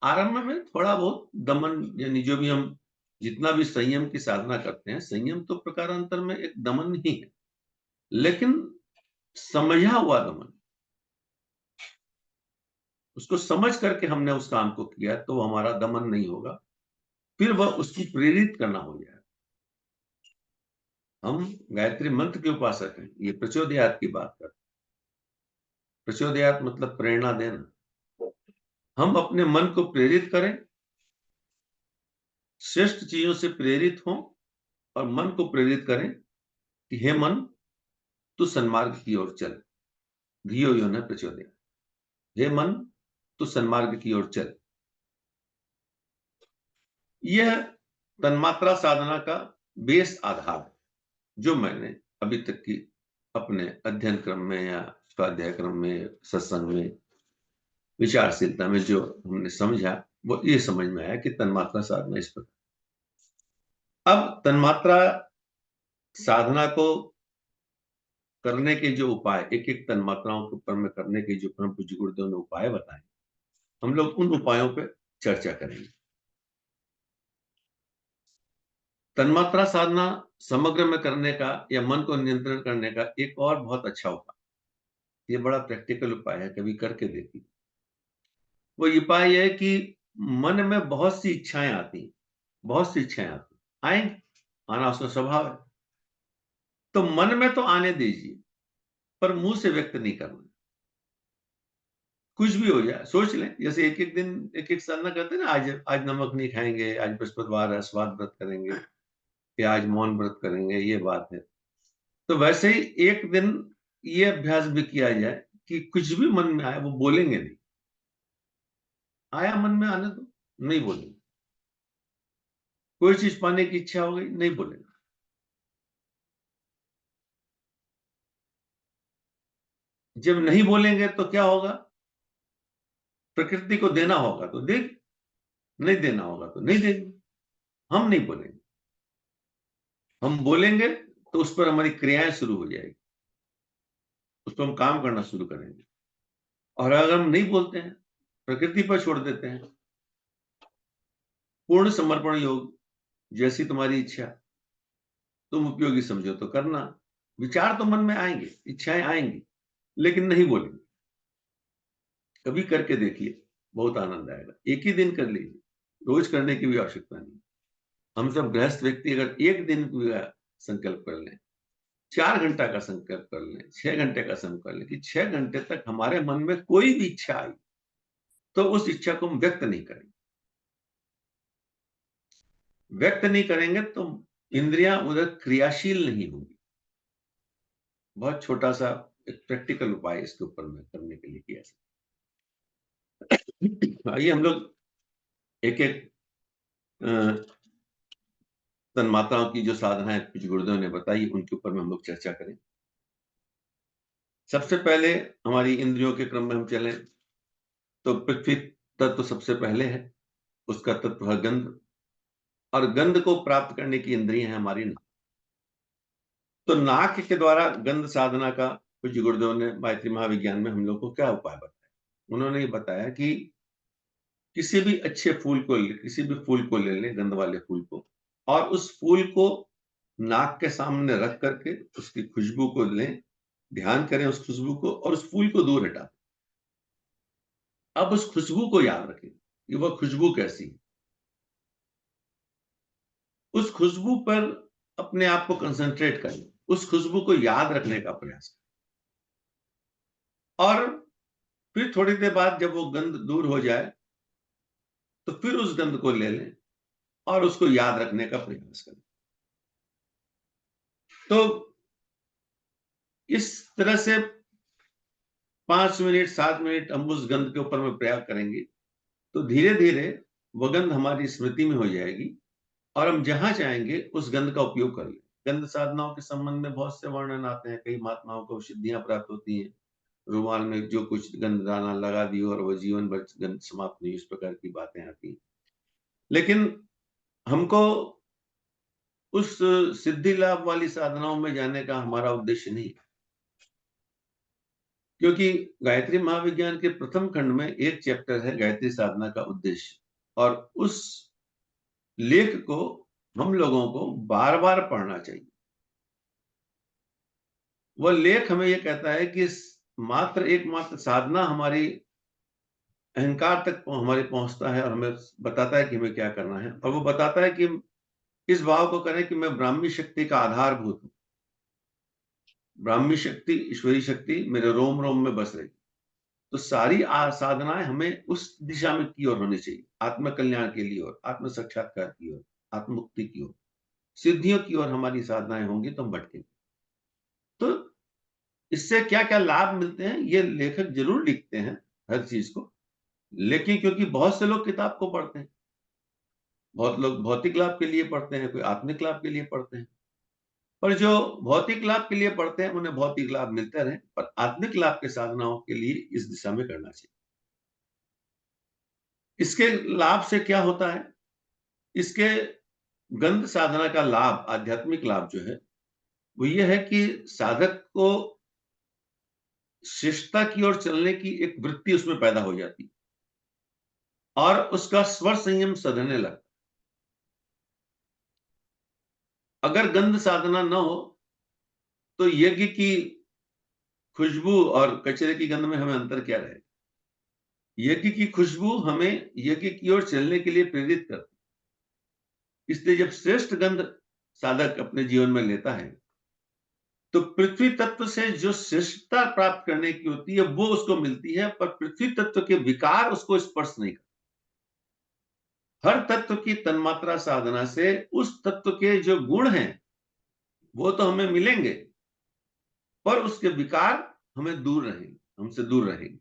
आरंभ में थोड़ा बहुत दमन, यानी जो भी हम जितना भी संयम की साधना करते हैं, संयम तो प्रकारांतर में एक दमन ही है, लेकिन समझा हुआ दमन, उसको समझ करके हमने उस काम को किया तो हमारा दमन नहीं होगा, फिर वह उसकी प्रेरित करना हो जाएगा। हम गायत्री मंत्र के उपासक हैं, ये प्रचोदयात की बात करते हैं। प्रचोदयात मतलब प्रेरणा देना। हम अपने मन को प्रेरित करें, श्रेष्ठ चीजों से प्रेरित हों, और मन को प्रेरित करें कि हे मन, तू सन्मार्ग की ओर चल। धियो यो न प्रचोदयात। हे मन, तू सन्मार्ग की ओर चल। यह तन्मात्रा साधना का बेस आधार है, जो मैंने अभी तक की अपने अध्ययन क्रम में या स्वाध्याय क्रम में, सत्संग में, विचारशीलता में जो हमने समझा, वो ये समझ में आया कि तन्मात्रा साधना इस प्रकार। अब तन्मात्रा साधना को करने के जो उपाय, एक एक तन्मात्राओं के ऊपर में करने के जो परम पूज्य गुरुदेव ने उपाय बताए, हम लोग उन उपायों पर चर्चा करेंगे। तन्मात्रा साधना समग्र में करने का या मन को नियंत्रण करने का एक और बहुत अच्छा उपाय, ये बड़ा प्रैक्टिकल उपाय है, कभी करके देखिए। वो उपाय है कि मन में बहुत सी इच्छाएं आती हैं, बहुत सी इच्छाएं आती आएंगी, आना उसका स्वभाव है, तो मन में तो आने दीजिए, पर मुंह से व्यक्त नहीं करना। कुछ भी हो जाए, सोच लें, जैसे एक एक दिन एक एक साधना करते हैं ना, आज आज नमक नहीं खाएंगे, आज बृहस्पतिवार है, स्वाद व्रत करेंगे, या आज मौन व्रत करेंगे, ये बात है। तो वैसे ही एक दिन ये अभ्यास भी किया जाए कि कुछ भी मन में आए वो बोलेंगे नहीं, आया मन में, आने दो, नहीं बोलेंगे। कोई चीज पाने की इच्छा हो गई, नहीं बोलेंगे। जब नहीं बोलेंगे तो क्या होगा? प्रकृति को देना होगा तो देगी, नहीं देना होगा तो नहीं देगी। हम नहीं बोलेंगे। हम बोलेंगे तो उस पर हमारी क्रियाएं शुरू हो जाएगी, उस पर हम काम करना शुरू करेंगे। और अगर हम नहीं बोलते हैं, प्रकृति पर छोड़ देते हैं, पूर्ण समर्पण योग, जैसी तुम्हारी इच्छा, तुम उपयोगी समझो तो करना। विचार तो मन में आएंगे, इच्छाएं आएंगी, लेकिन नहीं बोलेंगे। कभी करके देखिए, बहुत आनंद आएगा। एक ही दिन कर लीजिए, रोज करने की भी आवश्यकता नहीं। हम सब गृहस्थ व्यक्ति अगर एक दिन का संकल्प कर लें, 4 घंटा का संकल्प कर लें, 6 घंटे का संकल्प कर लें कि 6 घंटे तक हमारे मन में कोई भी इच्छा आई, तो उस इच्छा को हम व्यक्त नहीं करेंगे। व्यक्त नहीं करेंगे तो इंद्रियां उधर क्रियाशील नहीं होंगी। बहुत छोटा सा एक प्रैक्टिकल उपाय इसके ऊपर में करने के लिए किया सकते। आइए हम लोग एक एक तन्मात्राओं की जो साधनाएं कुछ गुरुदेव ने बताई, उनके ऊपर में हम लोग चर्चा करें। सबसे पहले हमारी इंद्रियों के क्रम में हम चलें तो पृथ्वी तत्व सबसे पहले है। उसका तत्व है गंध, और गंध को प्राप्त करने की इंद्रियां है हमारी नाक। तो नाक के द्वारा गंध साधना का कुछ गुरुदेव ने गायत्री महाविज्ञान में हम लोग को क्या उपाय बताया। उन्होंने ये बताया कि किसी भी अच्छे फूल को, किसी भी फूल को ले लें, गंध वाले फूल को, और उस फूल को नाक के सामने रख करके उसकी खुशबू को लें, ध्यान करें उस खुशबू को, और उस फूल को दूर हटा। अब उस खुशबू को याद रखें कि वह खुशबू कैसी है। उस खुशबू पर अपने आप को कंसंट्रेट करें, उस खुशबू को याद रखने का प्रयास करें। और फिर थोड़ी देर बाद जब वो गंध दूर हो जाए तो फिर उस गंध को ले लें और उसको याद रखने का प्रयास करें। तो इस तरह से 5 मिनट 7 मिनट हम उस गंध के ऊपर में प्रयास करेंगे तो धीरे धीरे वह गंध हमारी स्मृति में हो जाएगी, और हम जहां चाहेंगे उस गंध का उपयोग कर लें। गंध साधनाओं के संबंध में बहुत से वर्णन आते हैं, कई महात्माओं को सिद्धियां प्राप्त होती हैं। रुमाल में जो कुछ गंध दाना लगा दियो और वह जीवन भर गंध समाप्त नहीं, इस प्रकार की बातें आती हैं। लेकिन हमको उस सिद्धि लाभ वाली साधनाओं में जाने का हमारा उद्देश्य नहीं है, क्योंकि गायत्री महाविज्ञान के प्रथम खंड में एक चैप्टर है गायत्री साधना का उद्देश्य, और उस लेख को हम लोगों को बार बार पढ़ना चाहिए। वह लेख हमें यह कहता है कि मात्र एकमात्र साधना हमारी अहंकार तक हमारे पहुंचता है और हमें बताता है कि हमें क्या करना है, और वो बताता है कि इस भाव को करें कि मैं ब्राह्मी शक्ति का आधारभूत हूं। ब्राह्मी शक्ति, ईश्वरी शक्ति मेरे रोम रोम में बस रही। तो सारी साधनाएं हमें उस दिशा में की ओर होनी चाहिए, आत्म कल्याण के लिए और आत्म साक्षात्कार की ओर, आत्मुक्ति की ओर, सिद्धियों की ओर हमारी साधनाएं होंगी तो हम भटकेंगे। तो इससे क्या क्या लाभ मिलते हैं ये लेखक जरूर लिखते हैं हर चीज को, लेकिन क्योंकि बहुत से लोग किताब को पढ़ते हैं, बहुत लोग भौतिक लाभ के लिए पढ़ते हैं, कोई आत्मिक लाभ के लिए पढ़ते हैं, पर जो भौतिक लाभ के लिए पढ़ते हैं उन्हें भौतिक लाभ मिलते रहे, पर आत्मिक लाभ के साधनाओं के लिए इस दिशा में करना चाहिए। इसके लाभ से क्या होता है? इसके गंध साधना का लाभ, आध्यात्मिक लाभ जो है वो ये है कि साधक को श्रेष्ठता की ओर चलने की एक वृत्ति उसमें पैदा हो जाती, और उसका स्वर संयम सधने लगता। अगर गंध साधना न हो तो यज्ञ की खुशबू और कचरे की गंध में हमें अंतर क्या रहेगा? यज्ञ की खुशबू हमें यज्ञ की ओर चलने के लिए प्रेरित करती। इसलिए जब श्रेष्ठ गंध साधक अपने जीवन में लेता है तो पृथ्वी तत्व से जो श्रेष्ठता प्राप्त करने की होती है वो उसको मिलती है, पर पृथ्वी तत्व के विकार उसको स्पर्श नहीं करते। हर तत्व की तन्मात्रा साधना से उस तत्व के जो गुण हैं वो तो हमें मिलेंगे, पर उसके विकार हमें दूर रहेंगे, हमसे दूर रहेंगे।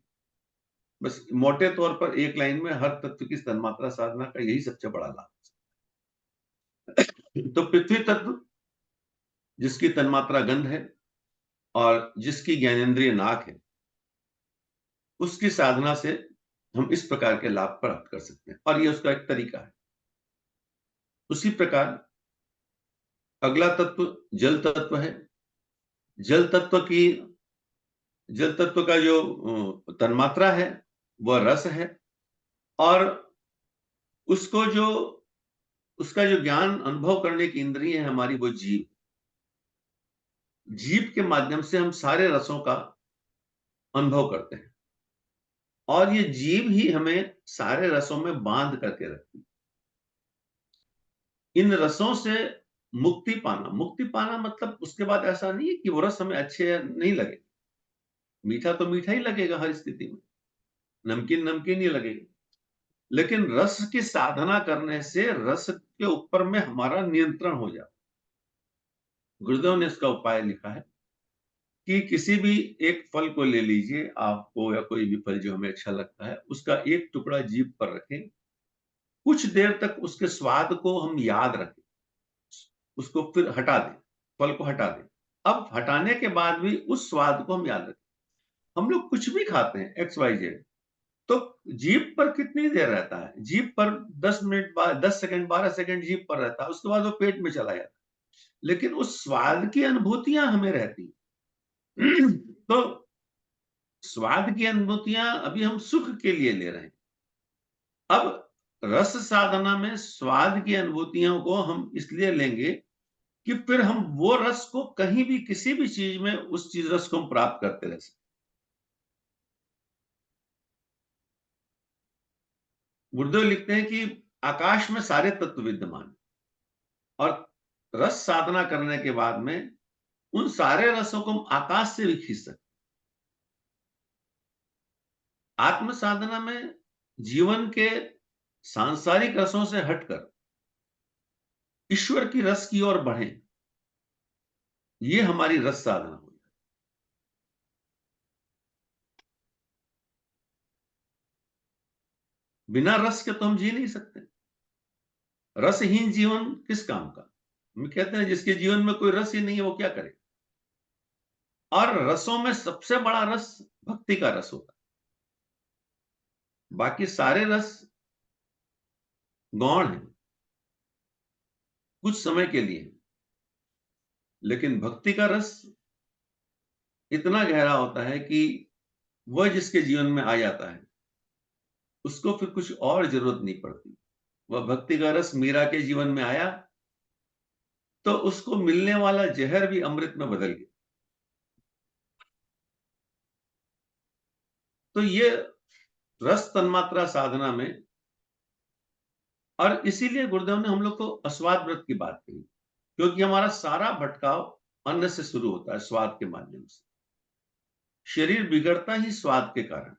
बस मोटे तौर पर एक लाइन में हर तत्व की तन्मात्रा साधना का यही सबसे बड़ा लाभ। तो पृथ्वी तत्व जिसकी तन्मात्रा गंध है और जिसकी ज्ञानेंद्रिय नाक है, उसकी साधना से हम इस प्रकार के लाभ प्राप्त कर सकते हैं, और ये उसका एक तरीका है। उसी प्रकार अगला तत्व जल तत्व है। जल तत्व की जल तत्व का जो तन्मात्रा है वह रस है, और उसको जो उसका जो ज्ञान अनुभव करने की इंद्रिय है हमारी, वो जीव। जीव के माध्यम से हम सारे रसों का अनुभव करते हैं, और ये जीव ही हमें सारे रसों में बांध करके रखती है। इन रसों से मुक्ति पाना मतलब उसके बाद ऐसा नहीं है कि वो रस हमें अच्छे नहीं लगे। मीठा तो मीठा ही लगेगा हर स्थिति में, नमकीन नमकीन ही लगेगा, लेकिन रस की साधना करने से रस के ऊपर में हमारा नियंत्रण हो जाता। गुरुदेव ने इसका उपाय लिखा है कि किसी भी एक फल को ले लीजिए आपको, या कोई भी फल जो हमें अच्छा लगता है, उसका एक टुकड़ा जीभ पर रखें, कुछ देर तक उसके स्वाद को हम याद रखें, उसको फिर हटा दें, फल को हटा दें। अब हटाने के बाद भी उस स्वाद को हम याद रखें। हम लोग कुछ भी खाते हैं एक्स वाई जेड, तो जीभ पर कितनी देर रहता है? जीभ पर 10 मिनट बाद, 10 सेकंड, 12 सेकंड जीभ पर रहता है, उसके बाद वो पेट में चला जाता है, लेकिन उस स्वाद की अनुभूतियां हमें रहती हैं। तो स्वाद की अनुभूतियां अभी हम सुख के लिए ले रहे हैं। अब रस साधना में स्वाद की अनुभूतियों को हम इसलिए लेंगे कि फिर हम वो रस को कहीं भी किसी भी चीज में उस चीज रस को हम प्राप्त करते रह सकते। गुरुदेव लिखते हैं कि आकाश में सारे तत्व विद्यमान, और रस साधना करने के बाद में उन सारे रसों को हम आकाश से भी खींच सकते। आत्म साधना में जीवन के सांसारिक रसों से हटकर ईश्वर की रस की ओर बढ़े, ये हमारी रस साधना हो। बिना रस के तो हम जी नहीं सकते। रसहीन जीवन किस काम का? हम कहते हैं जिसके जीवन में कोई रस ही नहीं है वो क्या करे। और रसों में सबसे बड़ा रस भक्ति का रस होता है, बाकी सारे रस गौण है, कुछ समय के लिए, लेकिन भक्ति का रस इतना गहरा होता है कि वह जिसके जीवन में आ जाता है उसको फिर कुछ और जरूरत नहीं पड़ती। वह भक्ति का रस मीरा के जीवन में आया तो उसको मिलने वाला जहर भी अमृत में बदल गया। तो ये रस तन्मात्रा साधना में, और इसीलिए गुरुदेव ने हम लोग को अस्वाद व्रत की बात कही, क्योंकि हमारा सारा भटकाव अन्न से शुरू होता है, स्वाद के माध्यम से। शरीर बिगड़ता ही स्वाद के कारण।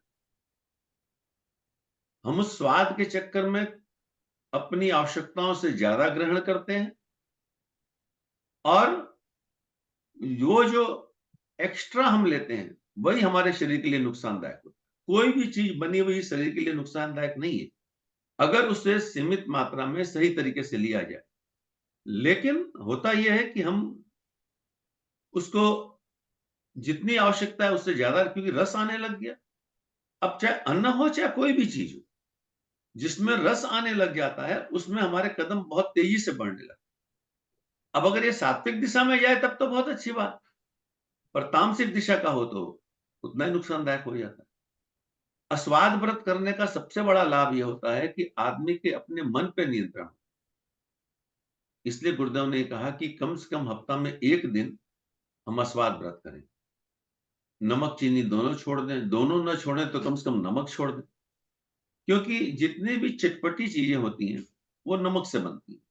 हम उस स्वाद के चक्कर में अपनी आवश्यकताओं से ज्यादा ग्रहण करते हैं, और जो एक्स्ट्रा हम लेते हैं वही हमारे शरीर के लिए नुकसानदायक होता है। कोई भी चीज बनी हुई शरीर के लिए नुकसानदायक नहीं है, अगर उसे सीमित मात्रा में सही तरीके से लिया जाए। लेकिन होता यह है कि हम उसको जितनी आवश्यकता है उससे ज्यादा, क्योंकि रस आने लग गया। अब चाहे अन्न हो चाहे कोई भी चीज हो, जिसमें रस आने लग जाता है उसमें हमारे कदम बहुत तेजी से बढ़ने लगते। अब अगर ये सात्विक दिशा में जाए तब तो बहुत अच्छी बात, पर तामसिक दिशा का हो तो उतना ही नुकसानदायक हो जाता है। अस्वाद व्रत करने का सबसे बड़ा लाभ यह होता है कि आदमी के अपने मन पे नियंत्रण। इसलिए गुरुदेव ने कहा कि कम से कम हफ्ता में एक दिन हम अस्वाद व्रत करें। नमक चीनी दोनों छोड़ दें, दोनों न छोड़ें तो कम से कम नमक छोड़ दें, क्योंकि जितनी भी चटपटी चीजें होती हैं वो नमक से बनती हैं।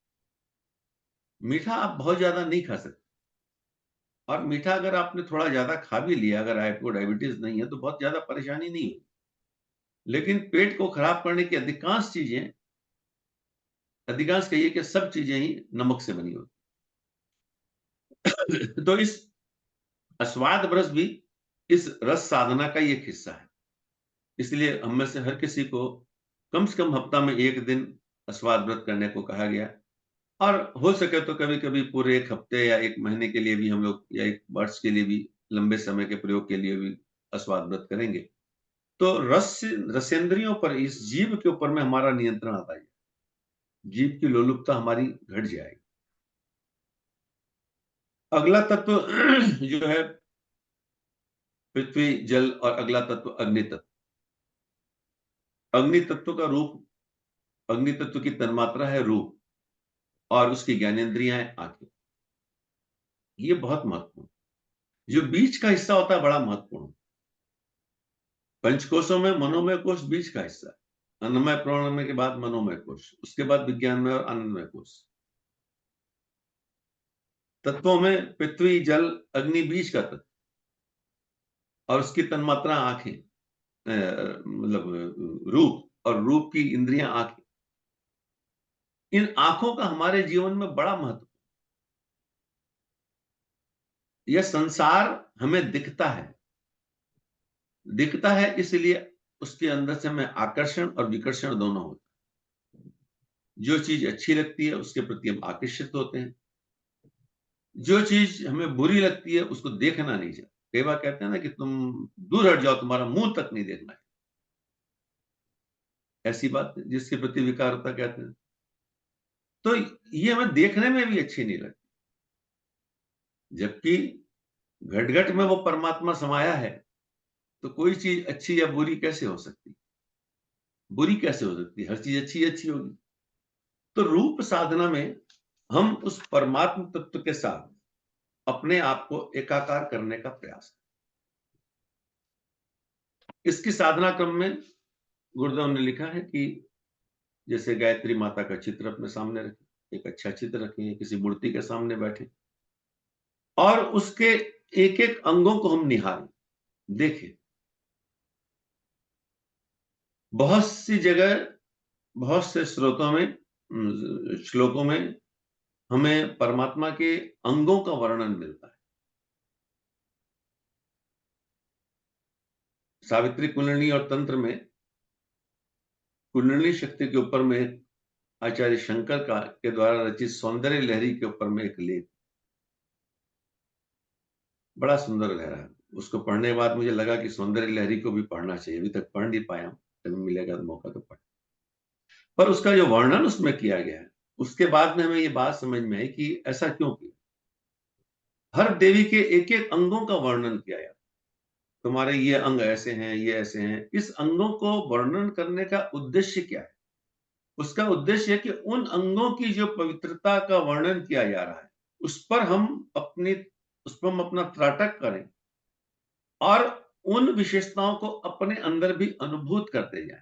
मीठा आप बहुत ज्यादा नहीं खा सकते, और मीठा अगर आपने थोड़ा ज्यादा खा भी लिया, अगर आपको डायबिटीज नहीं है तो बहुत ज्यादा परेशानी नहीं होगी। लेकिन पेट को खराब करने की अधिकांश चीजें, अधिकांश कहिए कि सब चीजें ही नमक से बनी होती। तो इस अस्वाद ब्रस भी इस रस साधना का एक हिस्सा है। इसलिए हम में से हर किसी को कम से कम हफ्ता में 1 दिन अस्वाद व्रत करने को कहा गया। और हो सके तो कभी-कभी पूरे 1 हफ्ते या 1 महीने के लिए भी हम लोग, या 1 वर्ष के लिए भी, लंबे समय के प्रयोग के लिए भी अस्वाद व्रत करेंगे। तो रसेंद्रियों पर, इस जीव के ऊपर में हमारा नियंत्रण आ जाएगा। जीव की लोलुपता हमारी घट जाएगी। अगला तत्व जो है पृथ्वी, जल, और अगला तत्व अग्नि तत्व। अग्नि तत्व का रूप, अग्नि तत्व की तन्मात्रा है रूप, और उसकी ज्ञानेंद्रियां हैं आंखें। ये बहुत महत्वपूर्ण। जो बीच का हिस्सा होता है बड़ा महत्वपूर्ण। पंचकोशों में मनोमय कोश बीच का हिस्सा है। अन्नमय प्राणमय के बाद मनोमय कोश, उसके बाद विज्ञानमय और आनंदमय कोश। तत्वों में पृथ्वी, जल, अग्नि बीज का तत्व, और उसकी तन्मात्रा आंखें, मतलब रूप, और रूप की इंद्रियां आंखें। इन आंखों का हमारे जीवन में बड़ा महत्व। यह संसार हमें दिखता है इसलिए उसके अंदर से हमें आकर्षण और विकर्षण दोनों होता है। जो चीज अच्छी लगती है उसके प्रति हम आकर्षित होते हैं, जो चीज हमें बुरी लगती है उसको देखना नहीं चाहते। कई बार कहते हैं ना कि तुम दूर हट जाओ, तुम्हारा मुंह तक नहीं देखना है। ऐसी बात जिसके प्रति विकारता कहते हैं। तो ये हमें देखने में भी अच्छी नहीं लगती, जबकि घट घट में वो परमात्मा समाया है। तो कोई चीज अच्छी या बुरी कैसे हो सकती? बुरी कैसे हो सकती? हर चीज अच्छी अच्छी होगी। तो रूप साधना में हम उस परमात्म तत्व के साथ अपने आप को एकाकार करने का प्रयास करें। इसकी साधना क्रम में गुरुदेव ने लिखा है कि जैसे गायत्री माता का चित्र अपने सामने रखें, एक अच्छा चित्र रखें, किसी मूर्ति के सामने बैठे, और उसके एक एक अंगों को हम निहारें, देखें। बहुत सी जगह, बहुत से स्रोतों में, श्लोकों में हमें परमात्मा के अंगों का वर्णन मिलता है। सावित्री कुंडलिनी और तंत्र में कुंडलिनी शक्ति के ऊपर में आचार्य शंकर का के द्वारा रचित सौंदर्य लहरी के ऊपर में एक लेख बड़ा सुंदर लहरा है। उसको पढ़ने के बाद मुझे लगा कि सौंदर्य लहरी को भी पढ़ना चाहिए। अभी तक पढ़ नहीं पाया, कभी मिलेगा तो मौका तो पढ़। पर उसका जो वर्णन उसमें किया गया है, उसके बाद में हमें ये बात समझ में आई कि ऐसा क्यों किया। हर देवी के एक एक अंगों का वर्णन किया गया। तुम्हारे ये अंग ऐसे हैं, ये ऐसे हैं। इस अंगों को वर्णन करने का उद्देश्य क्या है? उसका उद्देश्य है कि उन अंगों की जो पवित्रता का वर्णन किया जा रहा है, उस पर हम अपना त्राटक करें, और उन विशेषताओं को अपने अंदर भी अनुभूत करते जाएं।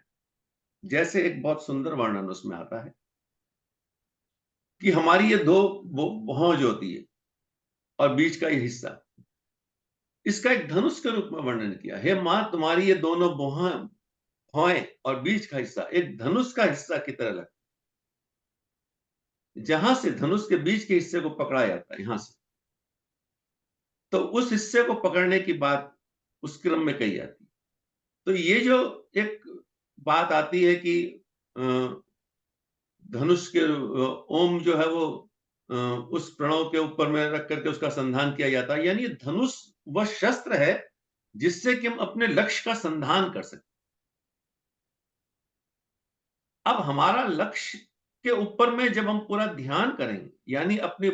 जैसे एक बहुत सुंदर वर्णन उसमें आता है कि हमारी ये दो भौं जो होती है, और बीच का ये हिस्सा, इसका एक धनुष के रूप में वर्णन किया। हे मां, तुम्हारी ये दोनों भौएं और बीच का हिस्सा एक धनुष का हिस्सा की तरह लगता है। जहां से धनुष के बीच के हिस्से को पकड़ा जाता है, यहां से, तो उस हिस्से को पकड़ने की बात उस क्रम में कही जाती है। तो ये जो एक बात आती है कि धनुष के ओम जो है वो उस प्रणव के ऊपर में रख करके उसका संधान किया जाता है। यानी धनुष वह शस्त्र है जिससे कि हम अपने लक्ष्य का संधान कर सकते। अब हमारा लक्ष्य के ऊपर में जब हम पूरा ध्यान करेंगे, यानी अपनी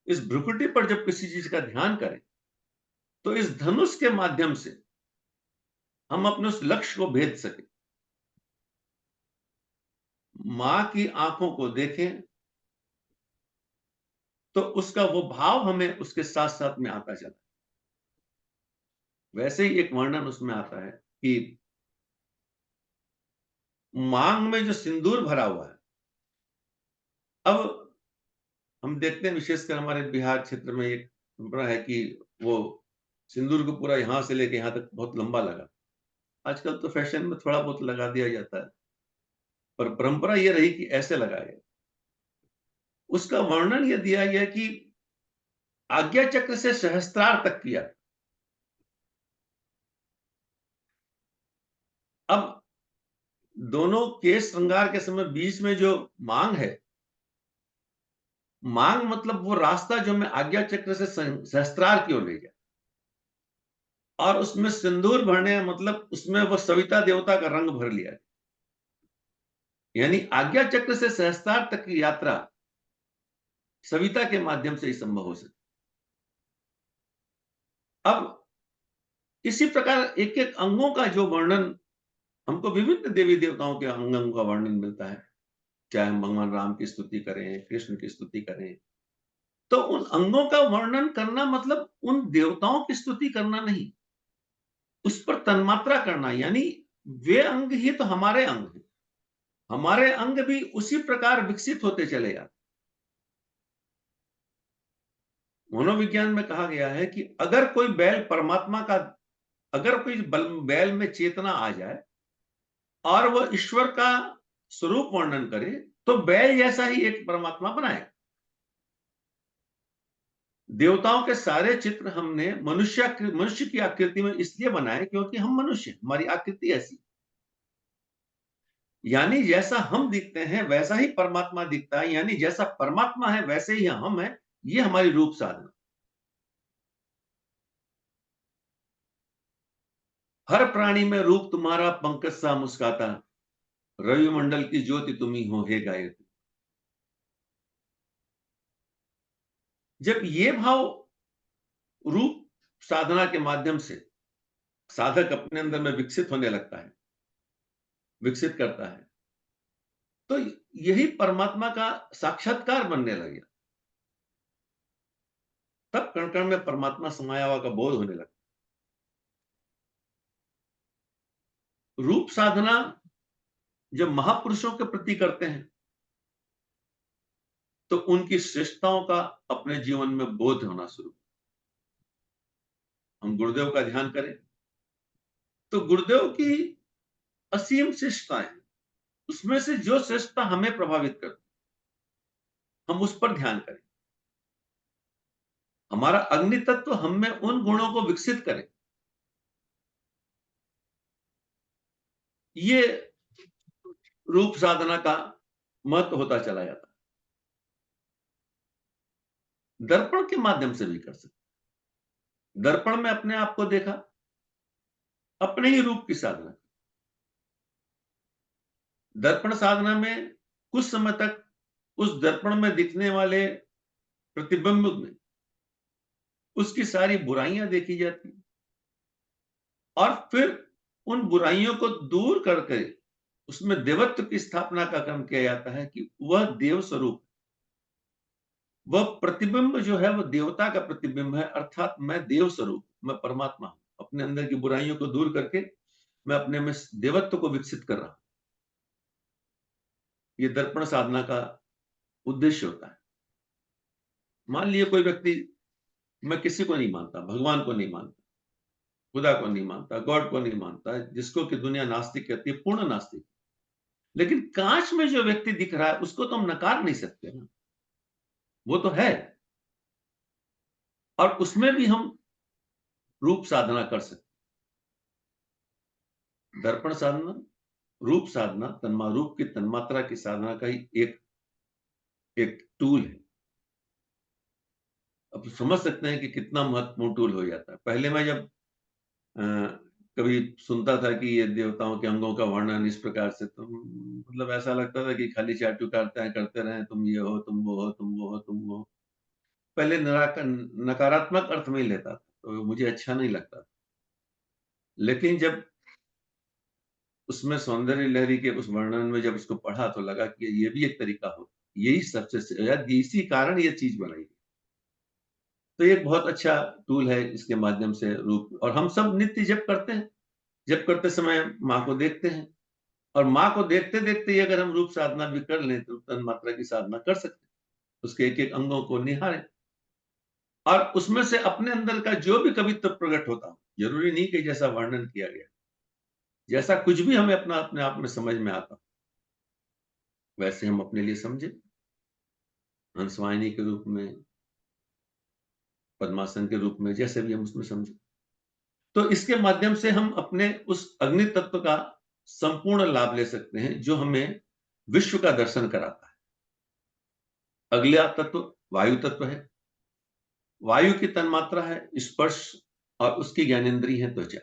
इस भ्रुकुटी पर जब किसी चीज का ध्यान करें, तो इस धनुष के माध्यम से हम अपने उस लक्ष्य को भेद सके। मां की आंखों को देखें तो उसका वो भाव हमें उसके साथ साथ में आता चला। वैसे ही एक वर्णन उसमें आता है कि मांग में जो सिंदूर भरा हुआ है, अब हम देखते हैं विशेषकर हमारे बिहार क्षेत्र में एक परंपरा है कि वो सिंदूर को पूरा यहां से लेके यहां तक बहुत लंबा लगा। आजकल तो फैशन में थोड़ा बहुत लगा दिया जाता है, पर परंपरा ये रही कि ऐसे लगाए। उसका वर्णन यह दिया गया कि आज्ञा चक्र से सहस्त्रार तक किया। दोनों केश श्रृंगार के समय बीच में जो मांग है, मांग मतलब वो रास्ता जो मैं आज्ञा चक्र से सहस्त्रार की ओर ले जाए, और उसमें सिंदूर भरने मतलब उसमें वो सविता देवता का रंग भर लिया, यानी आज्ञा चक्र से सहस्त्रार तक की यात्रा सविता के माध्यम से ही संभव हो सकती। अब इसी प्रकार एक एक अंगों का जो वर्णन हमको विभिन्न देवी देवताओं के अंगों का वर्णन मिलता है, चाहे हम भगवान राम की स्तुति करें, कृष्ण की स्तुति करें, तो उन अंगों का वर्णन करना मतलब उन देवताओं की स्तुति करना नहीं, उस पर तन्मात्रा करना, यानी वे अंग ही तो हमारे अंग हैं, हमारे अंग भी उसी प्रकार विकसित होते चले जाते। मनोविज्ञान में कहा गया है कि अगर कोई बैल परमात्मा का, अगर कोई बैल में चेतना आ जाए और वह ईश्वर का स्वरूप वर्णन करे, तो बैल जैसा ही एक परमात्मा बनाए। देवताओं के सारे चित्र हमने मनुष्य की आकृति में इसलिए बनाए क्योंकि हम मनुष्य, हमारी आकृति ऐसी, यानी जैसा हम दिखते हैं वैसा ही परमात्मा दिखता है, यानी जैसा परमात्मा है वैसे ही हम हैं। ये हमारी रूप साधना। हर प्राणी में रूप तुम्हारा पंकज सा मुस्काता, रवि मंडल की ज्योति तुम्ही हो हे गायत्री। जब ये भाव रूप साधना के माध्यम से साधक अपने अंदर में विकसित होने लगता है, विकसित करता है, तो यही परमात्मा का साक्षात्कार बनने लगे। तब कण कण में परमात्मा समाया हुआ का बोध होने लगता। रूप साधना जब महापुरुषों के प्रति करते हैं तो उनकी श्रेष्ठताओं का अपने जीवन में बोध होना शुरू। हम गुरुदेव का ध्यान करें तो गुरुदेव की असीम श्रेष्ठताएं, उसमें से जो श्रेष्ठता हमें प्रभावित करती, हम उस पर ध्यान करें। हमारा अग्नि तत्व हम में उन गुणों को विकसित करे। ये रूप साधना का महत्व होता चला जाता है। दर्पण के माध्यम से भी कर सकते। दर्पण में अपने आप को देखा, अपने ही रूप की साधना। दर्पण साधना में कुछ समय तक उस दर्पण में दिखने वाले प्रतिबिंब में उसकी सारी बुराइयां देखी जाती, और फिर उन बुराइयों को दूर करके उसमें देवत्व की स्थापना का काम किया जाता है कि वह देव स्वरूप, वह प्रतिबिंब जो है वह देवता का प्रतिबिंब है, अर्थात मैं देव स्वरूप, मैं परमात्मा हूं। अपने अंदर की बुराइयों को दूर करके मैं अपने में देवत्व को विकसित कर रहा हूं। ये दर्पण साधना का उद्देश्य होता है। मान लिए कोई व्यक्ति, मैं किसी को नहीं मानता, भगवान को नहीं मानता, खुदा को नहीं मानता, गॉड को नहीं मानता, जिसको कि दुनिया नास्तिक कहती है, पूर्ण नास्तिक, लेकिन कांच में जो व्यक्ति दिख रहा है उसको तो हम नकार नहीं सकते ना, वो तो है, और उसमें भी हम रूप साधना कर सकते। दर्पण साधना, रूप साधना, रूप की तन्मात्रा की साधना का ही एक एक टूल है। अब समझ सकते हैं कि कितना महत्वपूर्ण टूल हो जाता है। पहले मैं जब अ, कभी सुनता था कि ये देवताओं के अंगों का वर्णन इस प्रकार से, तो मतलब ऐसा लगता था कि खाली चाटू करते रहे, तुम ये हो, तुम वो हो, तुम वो हो, तुम वो हो। पहले नकारात्मक अर्थ में ही लेता था, तो मुझे अच्छा नहीं लगता। लेकिन जब उसमें सौंदर्य लहरी के उस वर्णन में जब उसको पढ़ा तो लगा कि ये भी एक तरीका हो, यही सबसे शायद इसी कारण ये चीज बनाई। तो ये एक बहुत अच्छा टूल है, इसके माध्यम से रूप, और हम सब नित्य जप करते हैं, जप करते समय माँ को देखते हैं, और माँ को देखते देखते ही अगर हम रूप साधना भी कर लें तो तन मात्रा की साधना कर सकते हैं, उसके एक एक अंगों को निहारें, और उसमें से अपने अंदर का जो भी कवित्व प्रकट होता हो, जरूरी नहीं कि जैसा वर्णन किया गया, जैसा कुछ भी हमें अपने आप में समझ में आता, वैसे हम अपने लिए समझे, हंसवाहिनी के रूप में, पद्मासन के रूप में, जैसे भी हम उसमें समझे। तो इसके माध्यम से हम अपने उस अग्नि तत्व का संपूर्ण लाभ ले सकते हैं, जो हमें विश्व का दर्शन कराता है। अगला तत्व वायु तत्व है। वायु की तन्मात्रा है स्पर्श, और उसकी ज्ञानेंद्रिय है त्वचा।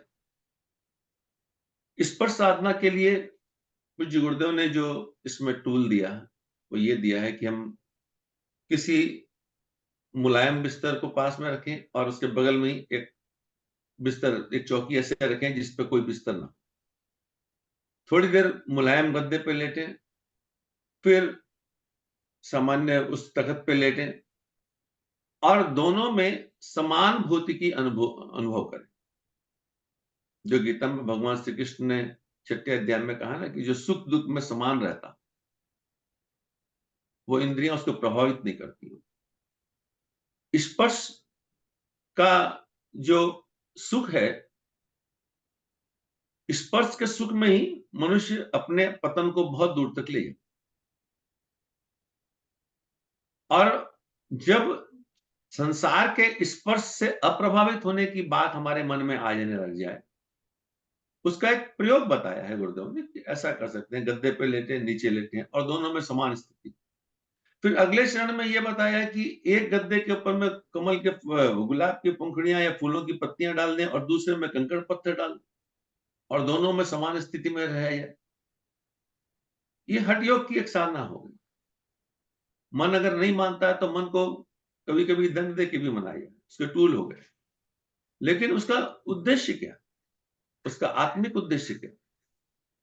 स्पर्श साधना के लिए पूज्य गुरुदेव ने जो इसमें टूल दिया वो ये दिया है कि हम किसी मुलायम बिस्तर को पास में रखें और उसके बगल में ही एक बिस्तर, एक चौकी ऐसे रखें जिस पे कोई बिस्तर ना। थोड़ी देर मुलायम गद्दे पे लेटें, फिर सामान्य उस तख्त पे लेटें और दोनों में समान भूति की अनुभव करें। जो गीता में भगवान श्री कृष्ण ने 6वें अध्याय में कहा ना कि जो सुख दुख में समान रहता, वो इंद्रियां उसको प्रभावित नहीं करती। स्पर्श का जो सुख है, स्पर्श के सुख में ही मनुष्य अपने पतन को बहुत दूर तक ले जाए। और जब संसार के स्पर्श से अप्रभावित होने की बात हमारे मन में आ जाने लग जाए, उसका एक प्रयोग बताया है गुरुदेव ने कि ऐसा कर सकते हैं, गद्दे पे लेटे, नीचे लेटे हैं और दोनों में समान स्थिति। फिर अगले क्षण में यह बताया है कि एक गद्दे के ऊपर में कमल के गुलाब की पंखुड़ियां या फूलों की पत्तियां डाल दें और दूसरे में कंकड़ पत्थर डाल दें और दोनों में समान स्थिति में रह जाए। ये हठ योग की एक साधना होगी। मन अगर नहीं मानता है तो मन को कभी कभी दंड दे के भी मनाइए, उसके टूल हो गए। लेकिन उसका उद्देश्य क्या, उसका आत्मिक उद्देश्य क्या?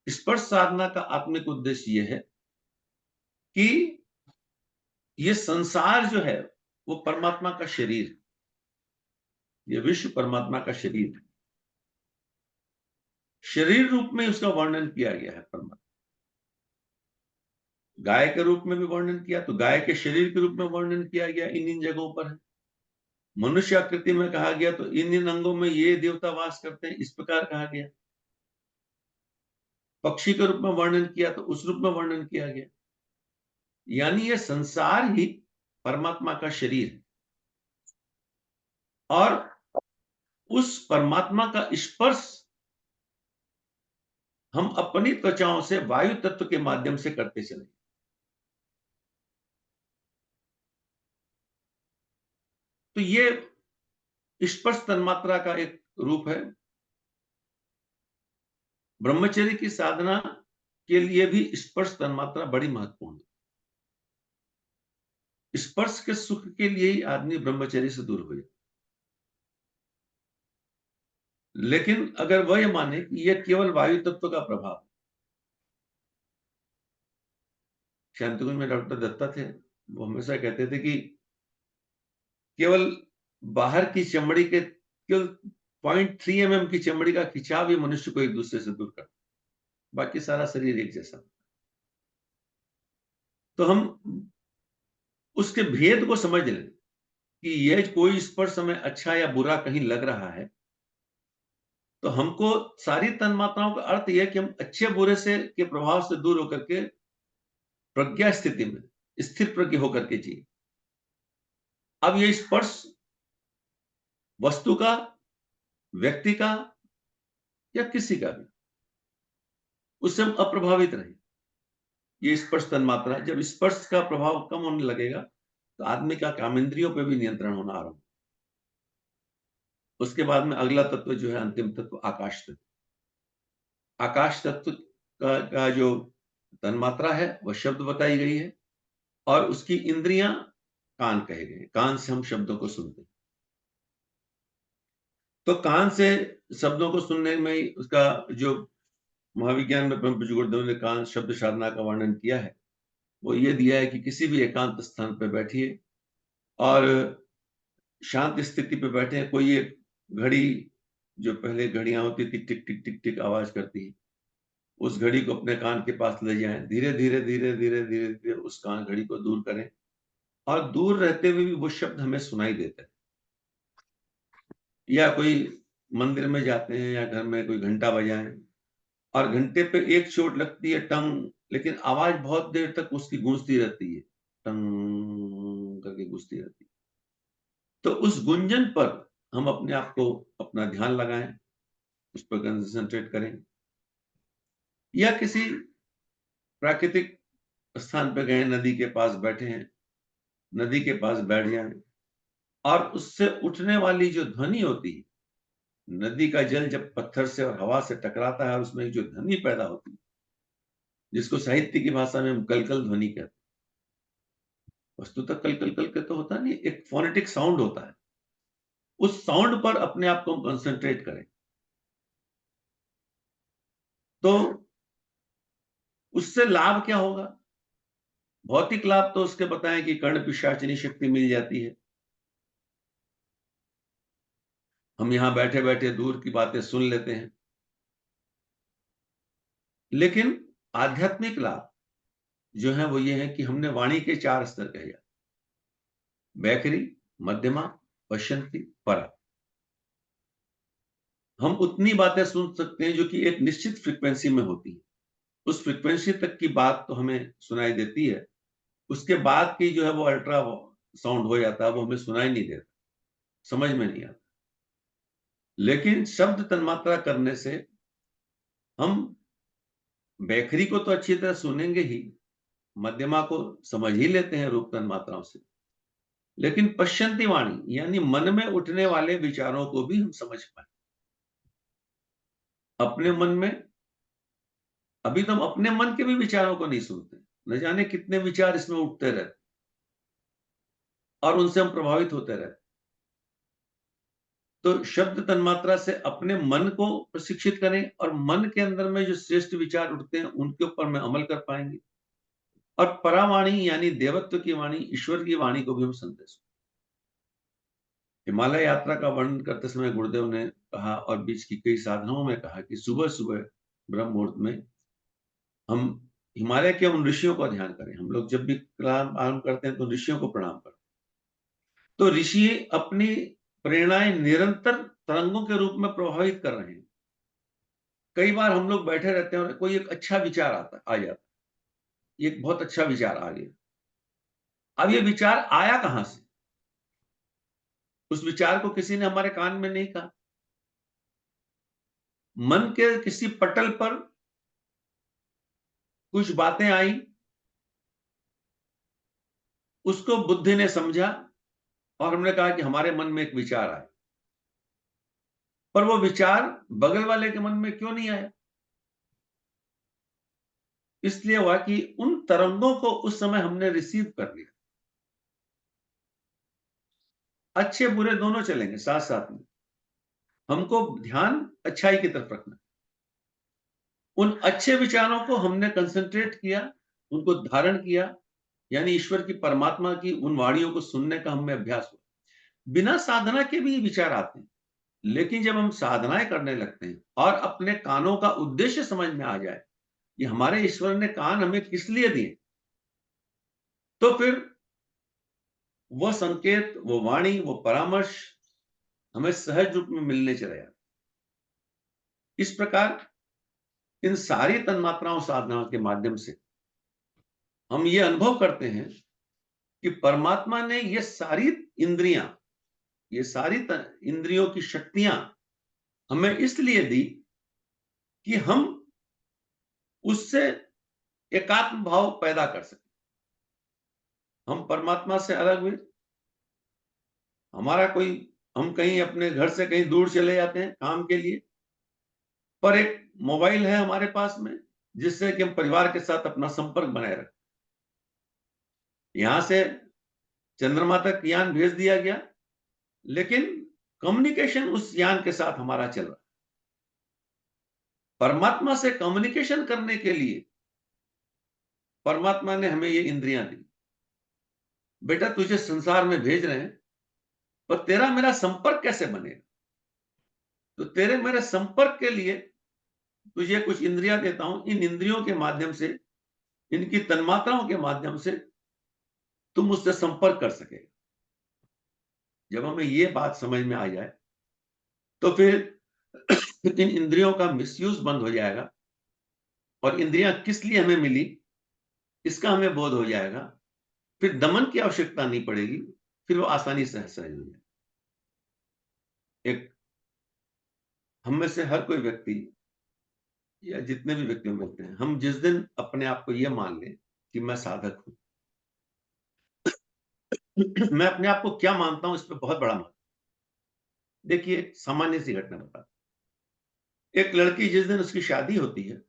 स्पर्श साधना का आत्मिक उद्देश्य यह है कि ये संसार जो है वो परमात्मा का शरीर है, ये विश्व परमात्मा का शरीर है। शरीर रूप में उसका वर्णन किया गया है परमात्मा। गाय के रूप में भी वर्णन किया, तो गाय के शरीर के रूप में वर्णन किया गया इन इन जगहों पर है। मनुष्य आकृति में कहा गया तो इन इन अंगों में ये देवता वास करते हैं, इस प्रकार कहा गया। पक्षी के रूप में वर्णन किया तो उस रूप में वर्णन किया गया। यानी ये संसार ही परमात्मा का शरीर है और उस परमात्मा का स्पर्श हम अपनी त्वचाओं से वायु तत्व के माध्यम से करते चले। तो ये स्पर्श तन्मात्रा का एक रूप है। ब्रह्मचर्य की साधना के लिए भी स्पर्श तन्मात्रा बड़ी महत्वपूर्ण है। स्पर्श के सुख के लिए ही आदमी ब्रह्मचर्य से दूर हो जाए। लेकिन अगर वह माने कि यह केवल वायु तत्व का प्रभाव, शांतिकुंज में डॉक्टर दत्ता थे, वो हमेशा कहते थे कि केवल बाहर की चमड़ी के केवल 0.3 mm की चमड़ी का खिंचाव ही मनुष्य को एक दूसरे से दूर करता, बाकी सारा शरीर एक जैसा। तो हम उसके भेद को समझ लें कि यह कोई स्पर्श हमें अच्छा या बुरा कहीं लग रहा है, तो हमको सारी तन्मात्राओं का अर्थ यह कि हम अच्छे बुरे से के प्रभाव से दूर होकर के प्रज्ञा स्थिति में स्थिर प्रज्ञ होकर के जिए। अब ये स्पर्श वस्तु का, व्यक्ति का या किसी का भी, उससे हम अप्रभावित रहे। ये स्पर्श तन्मात्रा, जब स्पर्श का प्रभाव कम होने लगेगा तो आदमी का कामेंद्रियों पर भी नियंत्रण होना आरंभ। उसके बाद में अगला तत्व जो है, अंतिम तत्व आकाश तत्व। आकाश तत्व का जो तन्मात्रा है वह शब्द बताई गई है और उसकी इंद्रियां कान कहे गए। कान से हम शब्दों को सुनते हैं। तो कान से शब्दों को सुनने में ही उसका जो महाविज्ञान में परम पूज्य गुरुदेव ने कान शब्द साधना का वर्णन किया है, वो ये दिया है कि किसी भी एकांत स्थान पर बैठिए और शांत स्थिति पे बैठे हैं। कोई एक घड़ी, जो पहले घड़ियां होती थी टिक टिक टिक टिक आवाज करती है, उस घड़ी को अपने कान के पास ले जाएं। धीरे धीरे धीरे धीरे धीरे धीरे उस कान घड़ी को दूर करें और दूर रहते हुए भी वो शब्द हमें सुनाई देते हैं। या कोई मंदिर में जाते हैं या घर में कोई घंटा बजाएं और घंटे पे एक चोट लगती है टंग, लेकिन आवाज बहुत देर तक उसकी गूंजती रहती है, टंग करके गूंजती रहती है। तो उस गुंजन पर हम अपने आप को, अपना ध्यान लगाएं, उस पर कंसंट्रेट करें या किसी प्राकृतिक स्थान पे गए, नदी के पास बैठे हैं, नदी के पास बैठ जाएं और उससे उठने वाली जो ध्वनि होती है, नदी का जल जब पत्थर से और हवा से टकराता है और उसमें जो ध्वनि पैदा होती है, जिसको साहित्य की भाषा में हम कलकल ध्वनि कहते हैं। वस्तुतः कल कल कल के तो होता नहीं, एक फोनेटिक साउंड होता है। उस साउंड पर अपने आप को कंसंट्रेट करें तो उससे लाभ क्या होगा? भौतिक लाभ तो उसके बताएं कि कर्ण पिशाचिनी शक्ति मिल जाती है। हम यहां बैठे बैठे दूर की बातें सुन लेते हैं। लेकिन आध्यात्मिक लाभ जो है वो ये है कि हमने वाणी के 4 स्तर कहे, वैखरी, मध्यमा, पश्यंती, परा। हम उतनी बातें सुन सकते हैं जो कि एक निश्चित फ्रीक्वेंसी में होती है। उस फ्रीक्वेंसी तक की बात तो हमें सुनाई देती है, उसके बाद की जो है वो अल्ट्रा साउंड हो जाता है, वो हमें सुनाई नहीं देता, समझ में नहीं आता। लेकिन शब्द तन्मात्रा करने से हम वैखरी को तो अच्छी तरह सुनेंगे ही, मध्यमा को समझ ही लेते हैं रूप तन्मात्राओं से, लेकिन पश्यंती वाणी यानी मन में उठने वाले विचारों को भी हम समझ पाए। अपने मन में, अभी तो हम अपने मन के भी विचारों को नहीं सुनते, न जाने कितने विचार इसमें उठते रहते और उनसे हम प्रभावित होते रहते। तो शब्द तन्मात्रा से अपने मन को प्रशिक्षित करें और मन के अंदर में जो श्रेष्ठ विचार उठते हैं उनके ऊपर में अमल कर पाएंगे। और परावाणी यानी देवत्व की वाणी, ईश्वर की वाणी को भी हम सुनते हैं। हिमालय यात्रा का वर्णन करते समय गुरुदेव ने कहा और बीच की कई साधनाओं में कहा कि सुबह सुबह ब्रह्म मुहूर्त में हम हिमालय के उन ऋषियों का ध्यान करें। हम लोग जब भी कलाम आरंभ करते हैं तो ऋषियों को प्रणाम करते हैं। तो ऋषि अपनी प्रेरणाएं निरंतर तरंगों के रूप में प्रभावित कर रहे हैं। कई बार हम लोग बैठे रहते हैं और कोई एक अच्छा विचार आ जाता है, एक बहुत अच्छा विचार आ गया। अब ये विचार आया कहां से? उस विचार को किसी ने हमारे कान में नहीं कहा, मन के किसी पटल पर कुछ बातें आई, उसको बुद्धि ने समझा और हमने कहा कि हमारे मन में एक विचार आया। पर वो विचार बगल वाले के मन में क्यों नहीं आया? इसलिए हुआ कि उन तरंगों को उस समय हमने रिसीव कर लिया। अच्छे बुरे दोनों चलेंगे साथ साथ में। हमको ध्यान अच्छाई की तरफ रखना। उन अच्छे विचारों को हमने कंसंट्रेट किया, उनको धारण किया, यानी ईश्वर की, परमात्मा की उन वाणियों को सुनने का हमें अभ्यास हुआ। बिना साधना के भी विचार आते हैं, लेकिन जब हम साधनाएं करने लगते हैं और अपने कानों का उद्देश्य समझ में आ जाए कि हमारे ईश्वर ने कान हमें किस लिए दिए, तो फिर वो संकेत, वो वाणी, वो परामर्श हमें सहज रूप में मिलने चले जाते। इस प्रकार इन सारी तन्मात्राओं साधनाओं के माध्यम से हम ये अनुभव करते हैं कि परमात्मा ने ये सारी इंद्रियां, ये सारी इंद्रियों की शक्तियां हमें इसलिए दी कि हम उससे एकात्म भाव पैदा कर सकें। हम परमात्मा से अलग हुए, हमारा कोई, हम कहीं अपने घर से कहीं दूर चले जाते हैं काम के लिए, पर एक मोबाइल है हमारे पास में जिससे कि हम परिवार के साथ अपना संपर्क बनाए रखें। यहां से चंद्रमा तक यान भेज दिया गया, लेकिन कम्युनिकेशन उस यान के साथ हमारा चल रहा है। परमात्मा से कम्युनिकेशन करने के लिए परमात्मा ने हमें ये इंद्रियां दी। बेटा तुझे संसार में भेज रहे हैं, पर तेरा मेरा संपर्क कैसे बनेगा? तो तेरे मेरे संपर्क के लिए तुझे कुछ इंद्रियां देता हूं। इन इंद्रियों के माध्यम से, इनकी तन्मात्राओं के माध्यम से तुम उससे संपर्क कर सके। जब हमें ये बात समझ में आ जाए तो फिर इन इंद्रियों का मिसयूज बंद हो जाएगा और इंद्रियां किस लिए हमें मिली इसका हमें बोध हो जाएगा। फिर दमन की आवश्यकता नहीं पड़ेगी, फिर वो आसानी से सहज हो जाए। एक, हम में से हर कोई व्यक्ति या जितने भी व्यक्ति मिलते हैं, हम जिस दिन अपने आप को ये मान लें कि मैं साधक हूं, मैं अपने आप को क्या मानता हूं, इस पे बहुत बड़ा महत्व। देखिए, एक सामान्य सी घटना बता। एक लड़की, जिस दिन उसकी शादी होती है,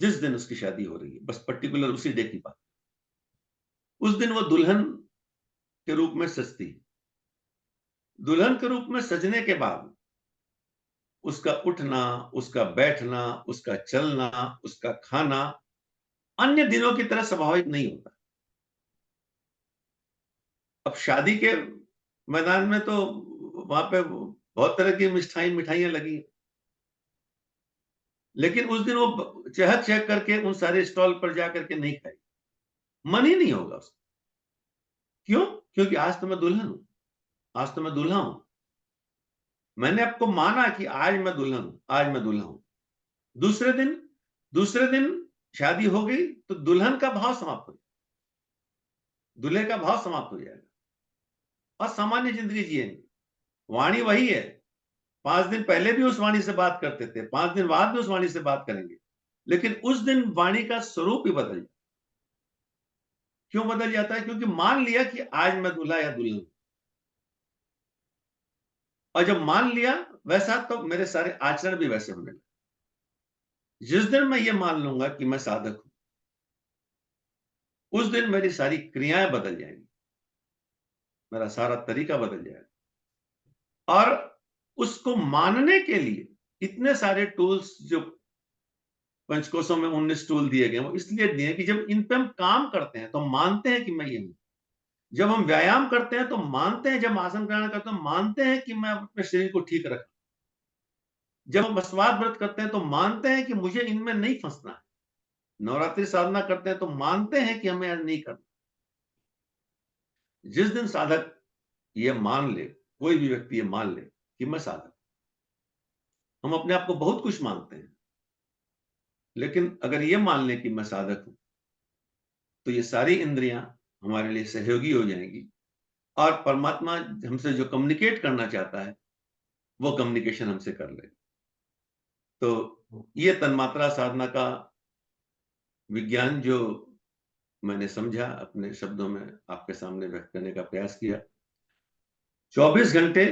जिस दिन उसकी शादी हो रही है, बस पर्टिकुलर उसी डे की बात, उस दिन वो दुल्हन के रूप में सजती है। दुल्हन के रूप में सजने के बाद उसका उठना, उसका बैठना, उसका चलना, उसका खाना अन्य दिनों की तरह स्वाभाविक नहीं होता। अब शादी के मैदान में तो वहां पे बहुत तरह की मिठाइयां लगी, लेकिन उस दिन वो चहक चहक करके उन सारे स्टॉल पर जाकर के नहीं खाई, मन ही नहीं होगा उसका। क्यों? क्योंकि आज तो मैं दुल्हन हूं, आज तो मैं दूल्हा हूं। मैंने आपको माना कि आज मैं दुल्हन हूं, आज मैं दूल्हा हूं। दूसरे दिन शादी हो गई तो दुल्हन का भाव समाप्त हो जाएगा, दूल्हे का भाव समाप्त हो जाएगा और सामान्य जिंदगी जिएंगे। वाणी वही है, 5 दिन पहले भी उस वाणी से बात करते थे, 5 दिन बाद भी उस वाणी से बात करेंगे, लेकिन उस दिन वाणी का स्वरूप ही बदल जाता। क्यों बदल जाता है? क्योंकि मान लिया कि आज मैं दूल्हा या दुल्हन, और जब मान लिया वैसा, तो मेरे सारे आचरण भी वैसे होने लगे। जिस दिन मैं ये मान लूंगा कि मैं साधक हूं, उस दिन मेरी सारी क्रियाएं बदल जाएंगी, मेरा सारा तरीका बदल जाएगा। और उसको मानने के लिए इतने सारे टूल्स जो पंचकोशों में 19 टूल दिए गए, वो इसलिए दिए कि जब इन पे हम काम करते हैं तो मानते हैं कि मैं ये हूं। जब हम व्यायाम करते हैं तो मानते हैं, जब आसन ग्रहण करते हैं मानते हैं कि मैं अपने शरीर को ठीक रखूं। जब हम मस्वाद व्रत करते हैं तो मानते हैं कि मुझे इनमें नहीं फंसना है। नवरात्रि साधना करते हैं तो मानते हैं कि हमें आज नहीं करना। जिस दिन साधक ये मान ले, कोई भी व्यक्ति ये मान ले कि मैं साधक, हम अपने आप को बहुत कुछ मानते हैं, लेकिन अगर ये मान ले कि मैं साधक हूं, तो ये सारी इंद्रियां हमारे लिए सहयोगी हो जाएंगी और परमात्मा हमसे जो कम्युनिकेट करना चाहता है वो कम्युनिकेशन हमसे कर ले। तो ये तन्मात्रा साधना का विज्ञान जो मैंने समझा, अपने शब्दों में आपके सामने व्यक्त करने का प्रयास किया। 24 घंटे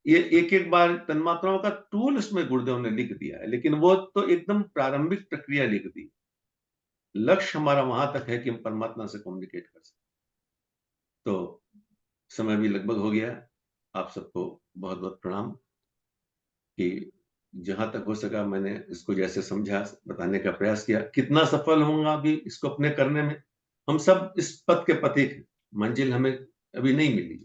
ये एक एक बार तन्मात्राओं का टूल उसमें गुरुदेव ने लिख दिया है, लेकिन वो तो एकदम प्रारंभिक प्रक्रिया लिख दी। लक्ष्य हमारा वहां तक है कि हम परमात्मा से कम्युनिकेट कर सकें। तो समय भी लगभग हो गया। आप सबको बहुत बहुत प्रणाम कि जहां तक हो सका मैंने इसको जैसे समझा बताने का प्रयास किया। कितना सफल होऊंगा अभी इसको अपने करने में, हम सब इस पथ के पथिक हैं। मंजिल हमें अभी नहीं मिली,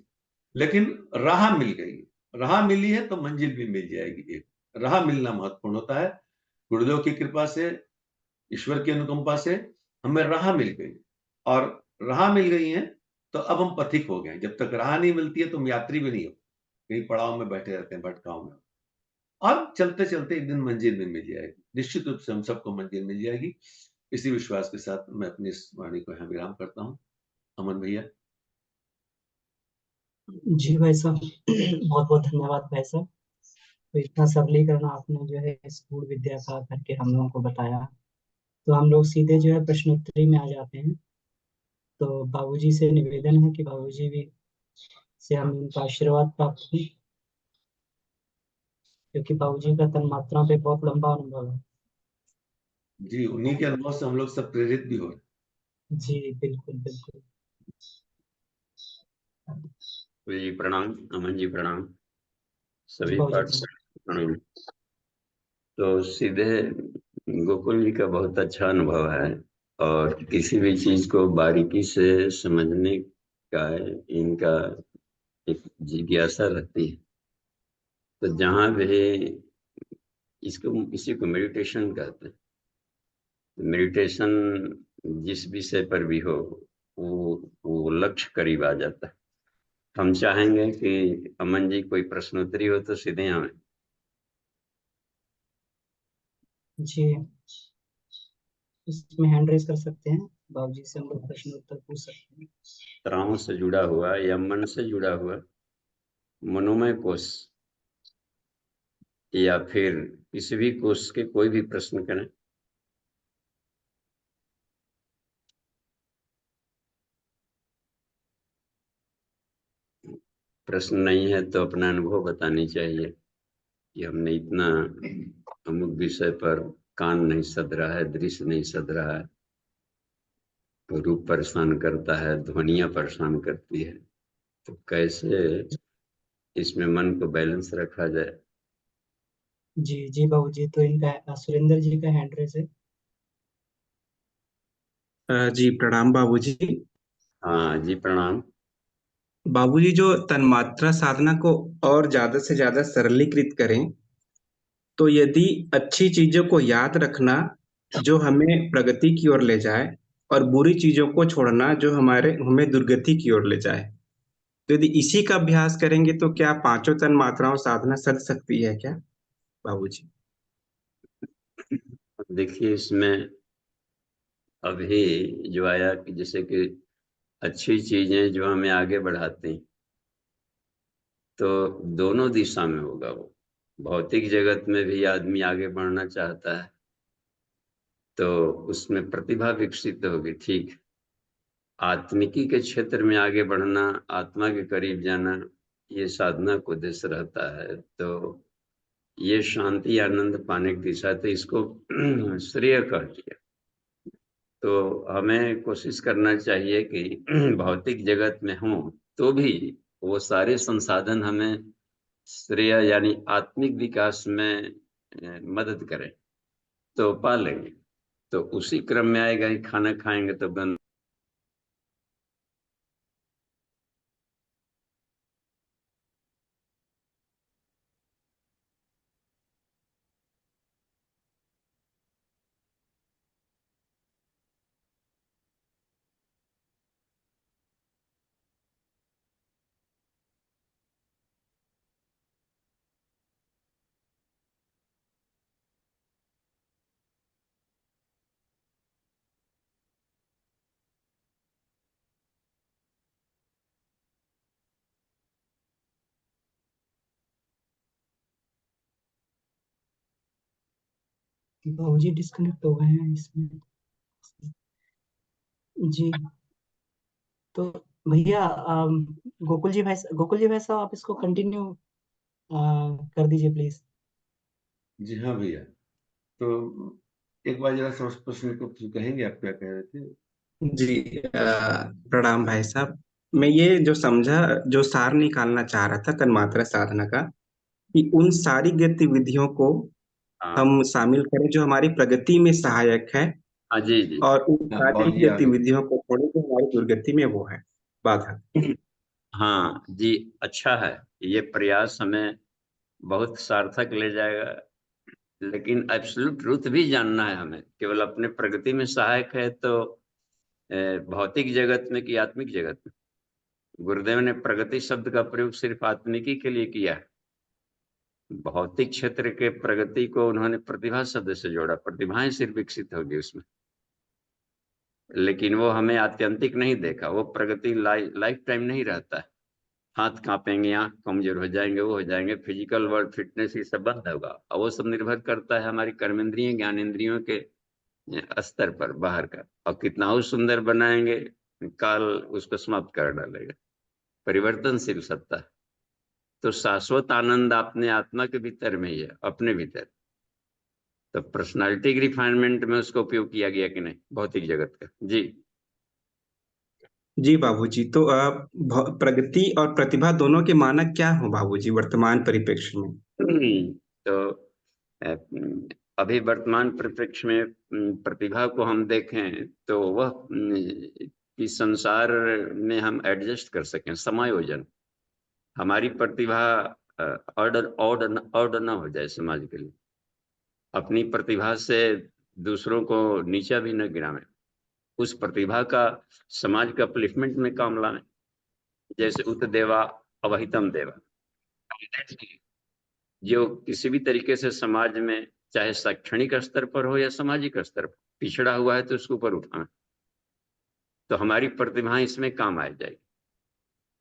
लेकिन राह मिल गई। राह मिली है तो मंजिल भी मिल जाएगी। एक राह मिलना महत्वपूर्ण होता है। गुरुदेव की कृपा से, ईश्वर की अनुकंपा से हमें राह मिल गई, और राह मिल गई है तो अब हम पथिक हो गए। जब तक राह नहीं मिलती है तो हम यात्री भी नहीं हो, कहीं पड़ाव में बैठे रहते हैं, भटकाव में। और चलते चलते एक दिन मंजिल भी मिल जाएगी, निश्चित रूप से हम सबको मंजिल मिल जाएगी। इसी विश्वास के साथ मैं अपनी इस वाणी को यहाँ विराम करता हूँ। अमन भैया। जी भाई साहब, बहुत बहुत धन्यवाद भाई साहब। तो इतना सरलीकरण आपने जो है स्कूल विद्या का करके हम लोगों को बताया। तो हम लोग सीधे जो है प्रश्नोत्तरी में आ जाते हैं। तो बाबूजी से निवेदन है कि बाबूजी भी से हम इनका आशीर्वाद प्राप्त करें, क्योंकि बाबूजी का तन्मात्रा पे बहुत लंबा अनुभव है। जी, उन्हीं के अनुभव से हम लोग सब प्रेरित भी हो रहे हैं। जी बिल्कुल बिल्कुल। जी प्रणाम। अमन जी प्रणाम। जी सभी बाबूजी प्रणाम। पार्टिसिपेंट प्रणाम। तो सीधे गोकुल जी का बहुत अच्छा अनुभव है, और किसी भी चीज को बारीकी से समझने का इनका एक जिज्ञासा रहती है। तो जहाँ भी इसको इसी को मेडिटेशन कहते हैं। मेडिटेशन जिस विषय पर भी हो, वो लक्ष्य करीब आ जाता है। हम चाहेंगे कि अमन जी कोई प्रश्नोत्तरी हो तो सीधे आए। जी, इसमें हैंड रेज कर सकते हैं, बाबूजी से हम लोग प्रश्न उत्तर पूछ सकते हैं। तराओं से जुड़ा हुआ या मन से जुड़ा हुआ मनोमय कोष। या फिर किसी भी कोर्स के कोई भी प्रश्न करें। प्रश्न नहीं है तो अपना अनुभव बतानी चाहिए कि हमने इतना अमुक विषय पर कान नहीं सध रहा है, दृश्य नहीं सध रहा है, रूप परेशान करता है, ध्वनियां परेशान करती है, तो कैसे इसमें मन को बैलेंस रखा जाए। जी जी बाबूजी, तो इनका सुरेंद्र जी का हैंड रेस है। जी प्रणाम बाबूजी। हाँ जी, प्रणाम। बाबूजी, जो तन्मात्रा साधना को और ज्यादा से ज्यादा सरलीकृत करें, तो यदि अच्छी चीजों को याद रखना जो हमें प्रगति की ओर ले जाए, और बुरी चीजों को छोड़ना जो हमें दुर्गति की ओर ले जाए, तो यदि इसी का अभ्यास करेंगे तो क्या पांचों तन्मात्राओं साधना सध सकती है क्या बाबूजी? देखिए, इसमें अभी जो आया कि जैसे कि अच्छी चीजें जो हमें आगे बढ़ाती, तो दोनों दिशा में होगा वो। भौतिक जगत में भी आदमी आगे बढ़ना चाहता है, तो उसमें प्रतिभा विकसित होगी, ठीक। आत्मिकी के क्षेत्र में आगे बढ़ना, आत्मा के करीब जाना, ये साधना को उद्देश्य रहता है। तो ये शांति आनंद पाने की दिशा, तो इसको श्रेय कह लिया। तो हमें कोशिश करना चाहिए कि भौतिक जगत में हो तो भी वो सारे संसाधन हमें श्रेय यानी आत्मिक विकास में मदद करें, तो पा लेंगे। तो उसी क्रम में आएगा कि खाना खाएंगे तो बन। बाबूजी डिस्कनेक्ट हो गए हैं इसमें। जी, तो भैया गोकुल जी भाई साहब, आप इसको कंटिन्यू कर दीजिए प्लीज। जी हाँ भैया। तो एक बार जरा समझ प्रश्न को फिर कहेंगे, आप क्या कह रहे थे? जी प्रणाम भाई साहब। मैं ये जो समझा, जो सार निकालना चाह रहा था तन्मात्रा साधना का, कि उन सारी गतिविधियों को हाँ हम शामिल करें जो हमारी प्रगति में सहायक है, हाँ, जी जी। और उन हाँ, सारी बाबूजी आ गए। गतिविधियों को छोड़ें जो हमारी दुर्गति में वो है बाधक। हाँ जी, अच्छा है। ये प्रयास हमें बहुत सार्थक ले जाएगा, लेकिन एब्सोल्यूट ट्रूथ भी जानना है हमें। केवल अपने प्रगति में सहायक है तो भौतिक जगत में कि आत्मिक जगत में? गुरुदेव ने प्रगति शब्द का प्रयोग सिर्फ आत्मिकी के लिए किया है। भौतिक क्षेत्र के प्रगति को उन्होंने प्रतिभा शब्द से जोड़ा, प्रतिभाएं सिर्फ विकसित होगी उसमें, लेकिन वो हमें आत्यंतिक नहीं देखा। वो प्रगति लाइफ टाइम नहीं रहता है। हाथ कांपेंगे, आंख कमजोर हो जाएंगे, वो हो जाएंगे, फिजिकल वर्ल्ड फिटनेस ये सब बंद होगा। और वो सब निर्भर करता है हमारी कर्मेंद्रियों ज्ञानेंद्रियों के स्तर पर, बाहर का। और कितना और सुंदर बनाएंगे, काल उसको समाप्त कर डालेगा। परिवर्तनशील सत्ता है। तो शाश्वत आनंद अपने आत्मा के भीतर में ही है, अपने भीतर। तो पर्सनालिटी की रिफाइनमेंट में उसका उपयोग किया गया कि नहीं भौतिक जगत का? जी। जी बाबूजी, तो प्रगति और प्रतिभा दोनों के मानक क्या हो बाबूजी वर्तमान परिप्रेक्ष्य में? तो अ, अभी वर्तमान परिप्रेक्ष्य में प्रतिभा को हम देखें तो वह कि संसार में हम एडजस्ट कर सकें, समायोजन। हमारी प्रतिभा ऑर्डर ऑर्डर ऑर्डर ना हो जाए समाज के लिए। अपनी प्रतिभा से दूसरों को नीचा भी न गिरावें। उस प्रतिभा का समाज का अपलिफ्टमेंट में काम लाएं। जैसे उत देवा अवहितम देवा, जो किसी भी तरीके से समाज में, चाहे शैक्षणिक स्तर पर हो या सामाजिक स्तर पर, पिछड़ा हुआ है तो उसको ऊपर उठाना। तो हमारी प्रतिभा इसमें काम आ जाएगी।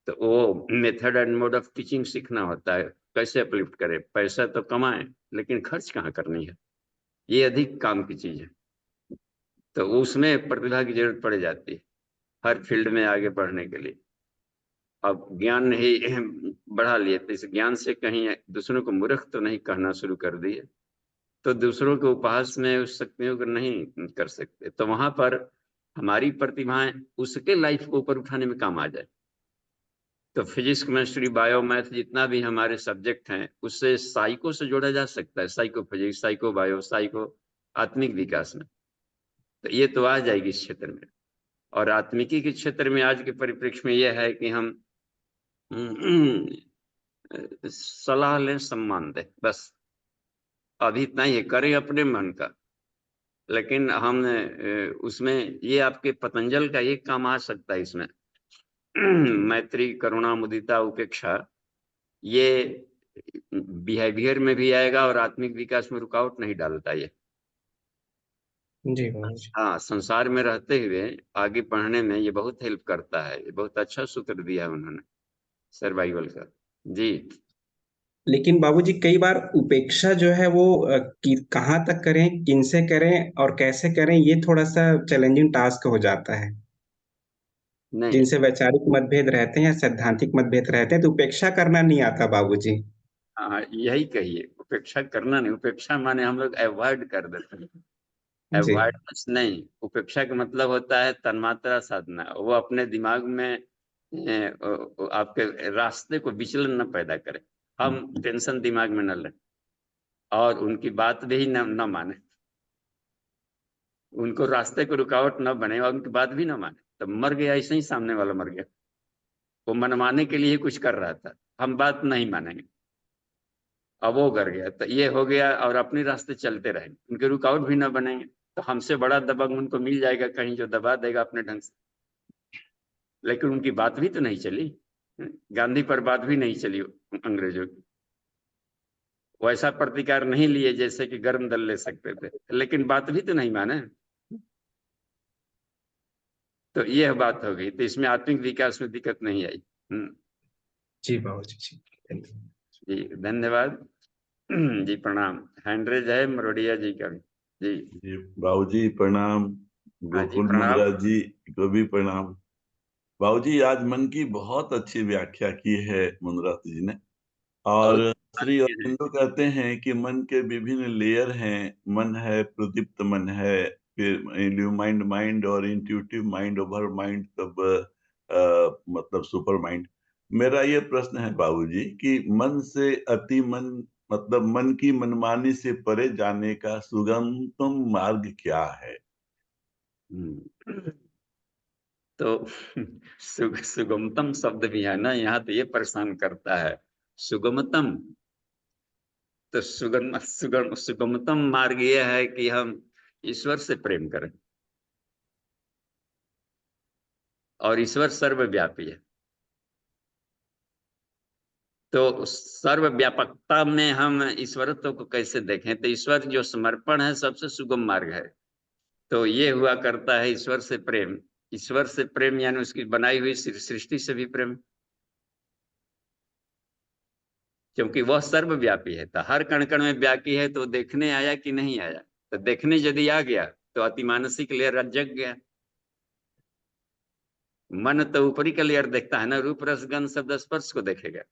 तो वो method and mode of teaching सीखना होता है। कैसे अपलिफ्ट करें, पैसा तो कमाएं लेकिन खर्च कहाँ करनी है, ये अधिक काम की चीज है। तो उसमें प्रतिभा की जरूरत पड़ जाती है हर फील्ड में आगे बढ़ने के लिए। अब ज्ञान ही बढ़ा लिए तो इस ज्ञान से कहीं दूसरों को मूर्ख तो नहीं कहना शुरू कर दिए, तो दूसरों के उपहास में उस शक्तियों को नहीं कर सकते। तो वहां पर हमारी प्रतिभाएं उसके लाइफ को ऊपर उठाने में काम आ जाए। तो फिजिक्स, केमिस्ट्री, बायो, मैथ जितना भी हमारे सब्जेक्ट हैं उससे साइको से जोड़ा जा सकता है, psycho physics, psycho bio, psycho आत्मिक विकास में। तो ये तो आ जाएगी इस क्षेत्र में। और आत्मिकी के क्षेत्र में आज के परिप्रेक्ष्य में यह है कि हम सलाह लें, सम्मान दें, बस अभी इतना ही है, करें अपने मन का। लेकिन हम उसमें ये आपके पतंजल का एक काम आ सकता है इसमें मैत्री, करुणा, मुदिता, उपेक्षा, ये बिहेवियर में भी आएगा और आत्मिक विकास में रुकावट नहीं डालता ये। जी बाबूजी। हाँ, संसार में रहते हुए आगे बढ़ने में ये बहुत हेल्प करता है। ये बहुत अच्छा सूत्र दिया है उन्होंने सर्वाइवल का। जी लेकिन बाबूजी कई बार उपेक्षा जो है वो कहाँ तक करें, किनसे करें और कैसे करें, ये थोड़ा सा चैलेंजिंग टास्क हो जाता है। नहीं, जिनसे वैचारिक मतभेद रहते हैं या सैद्धांतिक मतभेद रहते हैं तो उपेक्षा करना नहीं आता बाबूजी। हाँ यही कहिए, उपेक्षा करना नहीं। उपेक्षा माने हम लोग अवॉइड कर देते हैं, जी अवॉइडनेस नहीं। उपेक्षा का मतलब होता है तन्मात्रा साधना। वो अपने दिमाग में आपके रास्ते को विचलन न पैदा करे, हम टेंशन दिमाग में न लें और उनकी बात भी न माने, उनको रास्ते को रुकावट न बने और उनकी बात भी न माने। तो मर गया, ऐसे ही सामने वाला मर गया। वो मनवाने के लिए कुछ कर रहा था, हम बात नहीं मानेंगे, अब वो कर गया तो ये हो गया। और अपने रास्ते चलते रहेंगे, उनके रुकावट भी न बनेंगे, तो हमसे बड़ा दबंग उनको मिल जाएगा कहीं जो दबा देगा अपने ढंग से। लेकिन उनकी बात भी तो नहीं चली, गांधी पर बात भी नहीं चली अंग्रेजों की। वैसा प्रतिकार नहीं लिए जैसे कि गर्म दल ले सकते थे, लेकिन बात भी तो नहीं माने। तो यह बात हो गई। तो इसमें आत्मिक विकास में दिक्कत नहीं आई। जी बाबूजी जी, धन्यवाद। जी धन्यवाद। जी प्रणाम। हैंडरेज है मरोड़िया जी का भी। जी जी बाबूजी प्रणाम। हाँ जी गोकुल प्रणाम। मुद्रा जी को भी प्रणाम। बाबूजी आज मन की बहुत अच्छी व्याख्या की है मुद्रा जी ने। और बहुत श्री अच्छे हैं। अरविंदो कहते हैं कि मन के विभिन्न लेयर हैं। मन है, प्रदीप्त मन है, फिर इल्यूमाइंड माइंड और इंट्यूटिव माइंड, ओवर माइंड, तब मतलब सुपर माइंड। मेरा ये प्रश्न है बाबूजी कि मन से अति मन, मतलब मन की मनमानी से परे जाने का सुगमतम मार्ग क्या है? हम्म, तो सुगमतम शब्द भी है ना यहाँ, तो ये परेशान करता है सुगमतम। तो सुगमतम मार्ग ये है कि हम ईश्वर से प्रेम करें, और ईश्वर सर्वव्यापी है। तो सर्वव्यापकता में हम ईश्वरत्व को कैसे देखें? तो ईश्वर जो समर्पण है सबसे सुगम मार्ग है। तो ये हुआ करता है ईश्वर से प्रेम। ईश्वर से प्रेम यानी उसकी बनाई हुई सृष्टि से भी प्रेम, क्योंकि वह सर्वव्यापी है। तो हर कण कण में व्यापी है। तो देखने आया कि नहीं आया? तो देखने यदि आ गया तो अतिमानसिक लेयर जग गया। मन तो ऊपरी का लेयर देखता है ना, रूप रस गंध शब्द स्पर्श को देखेगा,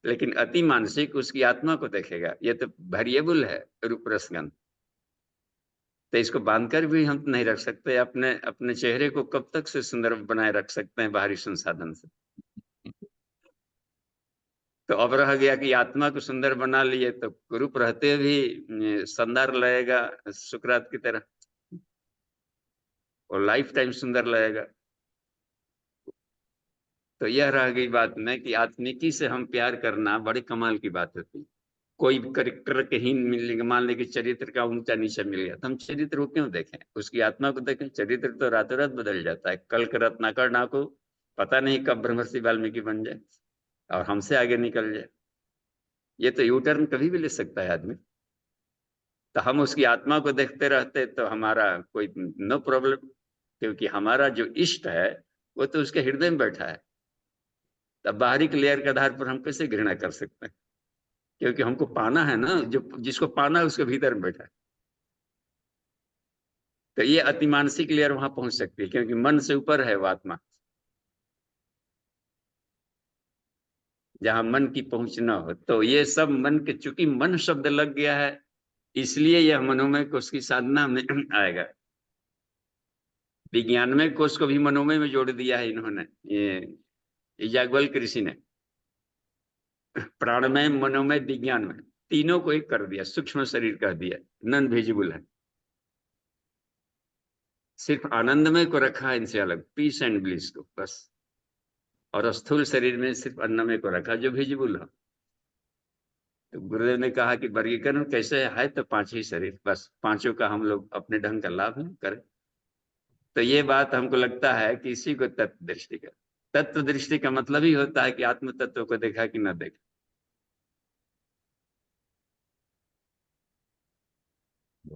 लेकिन अति मानसिक उसकी आत्मा को देखेगा। ये तो वेरिएबल है रूप रस गंध। तो इसको बांधकर भी हम नहीं रख सकते। अपने अपने चेहरे को कब तक से सुंदर बनाए रख सकते हैं बाहरी संसाधन से? तो अब रह गया कि आत्मा को सुंदर बना लिए तो रूप रहते भी शानदार लगेगा सुकरात की तरह, और लाइफ टाइम सुंदर लगेगा। तो यह रह गई बात में कि आत्मिकी से हम प्यार करना बड़े कमाल की बात होती है। कोई कैरेक्टर के हीन मिलेगा, मान ले कि चरित्र का ऊंचा नीचा मिल गया, तो हम चरित्र को क्यों देखें? उसकी आत्मा को देखें। चरित्र तो रातों रात बदल जाता है। कल का रत्नाकर नाको पता नहीं कब ब्रह्मर्षि वाल्मीकि बन जाए और हमसे आगे निकल जाए। ये तो यू टर्न कभी भी ले सकता है आदमी। तो हम उसकी आत्मा को देखते रहते तो हमारा कोई नो प्रॉब्लम, क्योंकि हमारा जो इष्ट है वो तो उसके हृदय में बैठा है। तब बाहरी के लेयर के आधार पर हम कैसे घृणा कर सकते हैं? क्योंकि हमको पाना है ना, जो जिसको पाना है उसके भीतर में बैठा है। तो ये अतिमानसिक लेयर वहां पहुंच सकती है, क्योंकि मन से ऊपर है वो आत्मा, जहां मन की पहुंच न हो। तो ये सब मन के, चूंकि मन शब्द लग गया है, इसलिए यह मनोमय कोश की साधना में आएगा। विज्ञानमय कोश को भी मनोमय में जोड़ दिया है इन्होंने, ये याज्ञवल्क्य ऋषि ने। प्राणमय, मनोमय, विज्ञानमय, तीनों को एक कर दिया, सूक्ष्म शरीर कर दिया, नॉन विजिबल है। सिर्फ आनंदमय को रखा है इनसे अलग, पीस एंड ब्लिस को बस। और स्थूल शरीर में सिर्फ अन्नमय को रखा जो विजिबल है। तो गुरुदेव ने कहा कि वर्गीकरण कैसे है, तो 5 ही शरीर, बस 5 का हम लोग अपने ढंग का लाभ करें। तो ये बात हमको लगता है कि इसी को तत्व दृष्टि का, तत्व दृष्टि का मतलब ही होता है कि आत्म तत्व को देखा कि न देखा।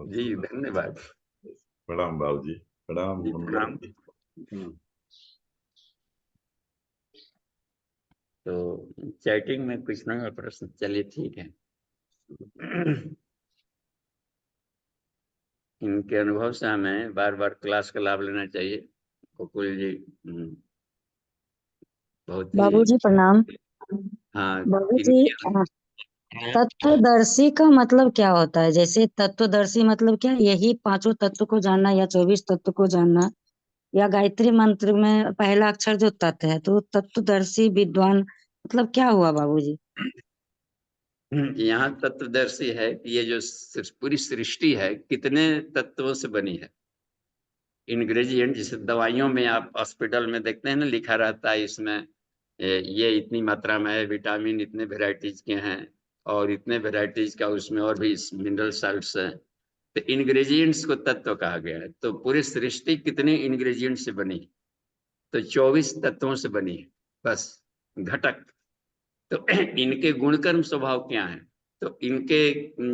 जी धन्यवाद। प्रणाम बाबू जी, प्रणाम। जी प्रणाम। तो चैटिंग में कुछ ना प्रश्न, चलिए ठीक है। इनके अनुभव से हमें बार बार क्लास का लाभ लेना चाहिए। गोकुल जी बहुत ही, बाबूजी प्रणाम। हाँ बाबूजी, तत्वदर्शी का मतलब क्या होता है? जैसे तत्वदर्शी मतलब क्या, यही 5 तत्व को जानना या 24 तत्व को जानना, या गायत्री मंत्र में पहला अक्षर जो तत्व है, तो तत्वदर्शी विद्वान मतलब क्या हुआ बाबूजी? यहाँ तत्वदर्शी है कि ये जो पूरी सृष्टि है कितने तत्वों से बनी है। इंग्रेडिएंट, जैसे दवाइयों में आप हॉस्पिटल में देखते हैं ना, लिखा रहता है इसमें ये इतनी मात्रा में है, विटामिन इतने वेराइटीज के हैं, और इतने वेराइटीज का उसमें और भी मिनरल साल्ट्स हैं। तो इंग्रेडिएंट्स को तत्व कहा गया है। तो पूरी सृष्टि कितने इंग्रेडिएंट से बनी? तो 24 तत्वों से बनी है बस, घटक। तो इनके गुणकर्म स्वभाव क्या है? तो इनके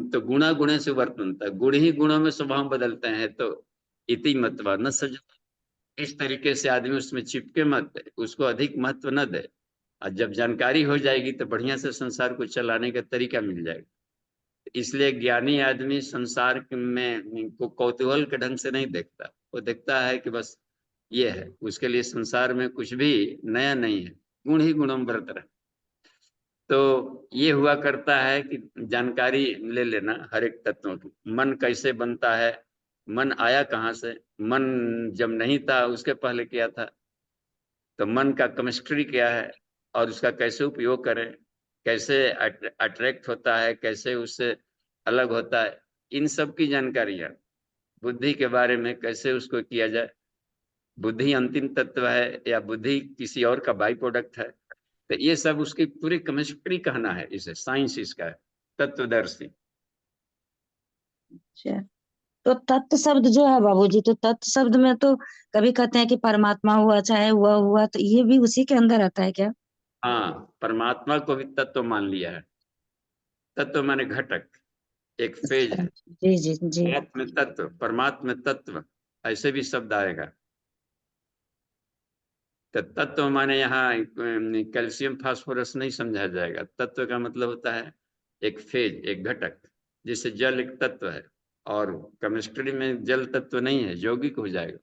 तो गुणा गुणे से वर्तनता, गुण ही गुणों में स्वभाव बदलते हैं। तो इति मतवा न सज, इस तरीके से आदमी उसमें चिपके मत, उसको अधिक महत्व न दे। और जब जानकारी हो जाएगी तो बढ़िया से संसार को चलाने का तरीका मिल जाएगा। इसलिए ज्ञानी आदमी संसार में को कौतूहल के ढंग से नहीं देखता, वो देखता है कि बस ये है, उसके लिए संसार में कुछ भी नया नहीं है, गुण ही गुणम बरत रहा। तो ये हुआ करता है कि जानकारी ले लेना हर एक तत्वों की। मन कैसे बनता है, मन आया कहाँ से, मन जब नहीं था उसके पहले क्या था, तो मन का केमिस्ट्री क्या है, और उसका कैसे उपयोग करें, कैसे अट्रैक्ट होता है, कैसे उससे अलग होता है, इन सब की जानकारियाँ। बुद्धि के बारे में कैसे उसको किया जाए, बुद्धि अंतिम तत्व है या बुद्धि किसी और का बाई प्रोडक्ट है। तो ये सब उसकी पूरी केमिस्ट्री कहना है, इसे साइंस इसका है, तत्वदर्शी। अच्छा, तो तत्व शब्द जो है बाबूजी, तो तत्व शब्द में तो कभी कहते हैं कि परमात्मा हुआ, चाहे हुआ हुआ, तो ये भी उसी के अंदर आता है क्या? हाँ, परमात्मा को भी तत्व मान लिया है। तत्व माने घटक, एक फेज है। जी जी जी। आत्म तत्व, परमात्मा तत्व, ऐसे भी शब्द आएगा। तो तत्व माने यहाँ कैल्शियम फास्फोरस नहीं समझा जाएगा। तत्व का मतलब होता है एक फेज, एक घटक। जैसे जल एक तत्व है, और केमिस्ट्री में जल तत्व नहीं है, यौगिक हो जाएगा।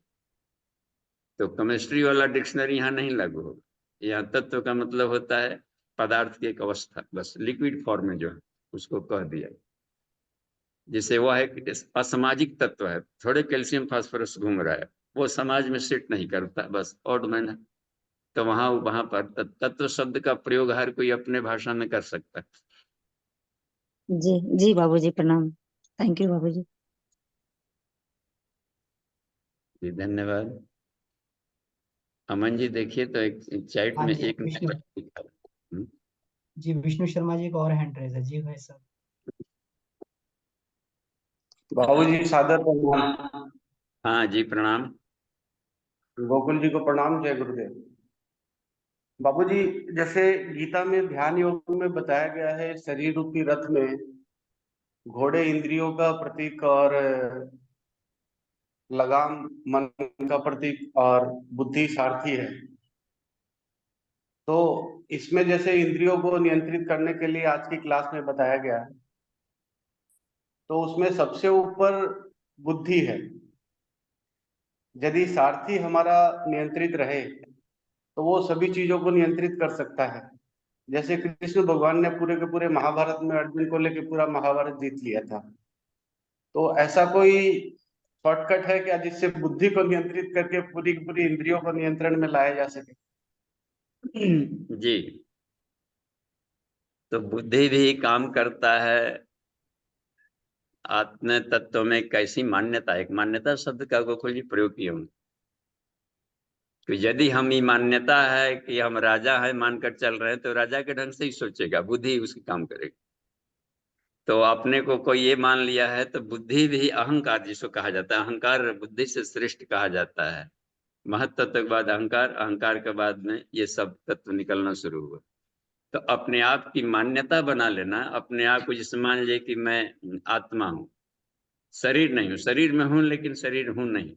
तो केमिस्ट्री वाला डिक्शनरी यहाँ नहीं लागू होगा। यहाँ तत्व का मतलब होता है पदार्थ की एक अवस्था, बस लिक्विड फॉर्म में जो है उसको कह दिया। जैसे वह एक असामाजिक तत्व है, थोड़े कैल्शियम फास्फोरस घूम रहा है, वो समाज में सेट नहीं करता, बस ऑड मैन है। तो वहां पर तत्व शब्द का प्रयोग हर कोई अपने भाषा में कर सकता है। जी जी बाबूजी प्रणाम। थैंक यू बाबूजी। जी धन्यवाद। अमन जी देखिए तो एक चैट हाँ में जी एक विष्णु लिखा है। जी, विष्णु शर्मा जी का और हैंड रेज है जी भाई साहब। बाबूजी सादर प्रणाम। हाँ जी प्रणाम। गोकुल जी को प्रणाम। जय गुरुदेव। बाबूजी, जैसे गीता में ध्यान योग में बताया गया है, शरीर रूपी रथ में घोड़े इंद्रियों का प्रतीक और लगाम मन का प्रतीक और बुद्धि सारथी है। तो इसमें जैसे इंद्रियों को नियंत्रित करने के लिए आज की क्लास में बताया गया है, तो उसमें सबसे ऊपर बुद्धि है। यदि सारथी हमारा नियंत्रित रहे तो वो सभी चीजों को नियंत्रित कर सकता है। जैसे कृष्ण भगवान ने पूरे के पूरे महाभारत में अर्जुन को लेकर पूरा महाभारत जीत लिया था। तो ऐसा कोई शॉर्टकट है क्या जिससे बुद्धि को नियंत्रित करके पूरी की पूरी इंद्रियों को नियंत्रण में लाया जा सके? जी, तो बुद्धि भी काम करता है आत्म तत्व में। कैसी मान्यता, एक मान्यता शब्द का गोकुल जी प्रयोग किए होंगे। तो यदि हम ये मान्यता है कि हम राजा है मानकर चल रहे हैं, तो राजा के ढंग से ही सोचेगा, बुद्धि उसकी काम करेगी। तो अपने को कोई ये मान लिया है, तो बुद्धि भी अहंकार जिसको कहा जाता है, अहंकार बुद्धि से श्रेष्ठ कहा जाता है। महत्व तत्व के बाद अहंकार, अहंकार के बाद में ये सब तत्व निकलना शुरू हुआ। तो अपने आप की मान्यता बना लेना, अपने आप को जैसे मान लीजिए कि मैं आत्मा हूँ, शरीर नहीं हूँ, शरीर में हूँ लेकिन शरीर हूँ नहीं।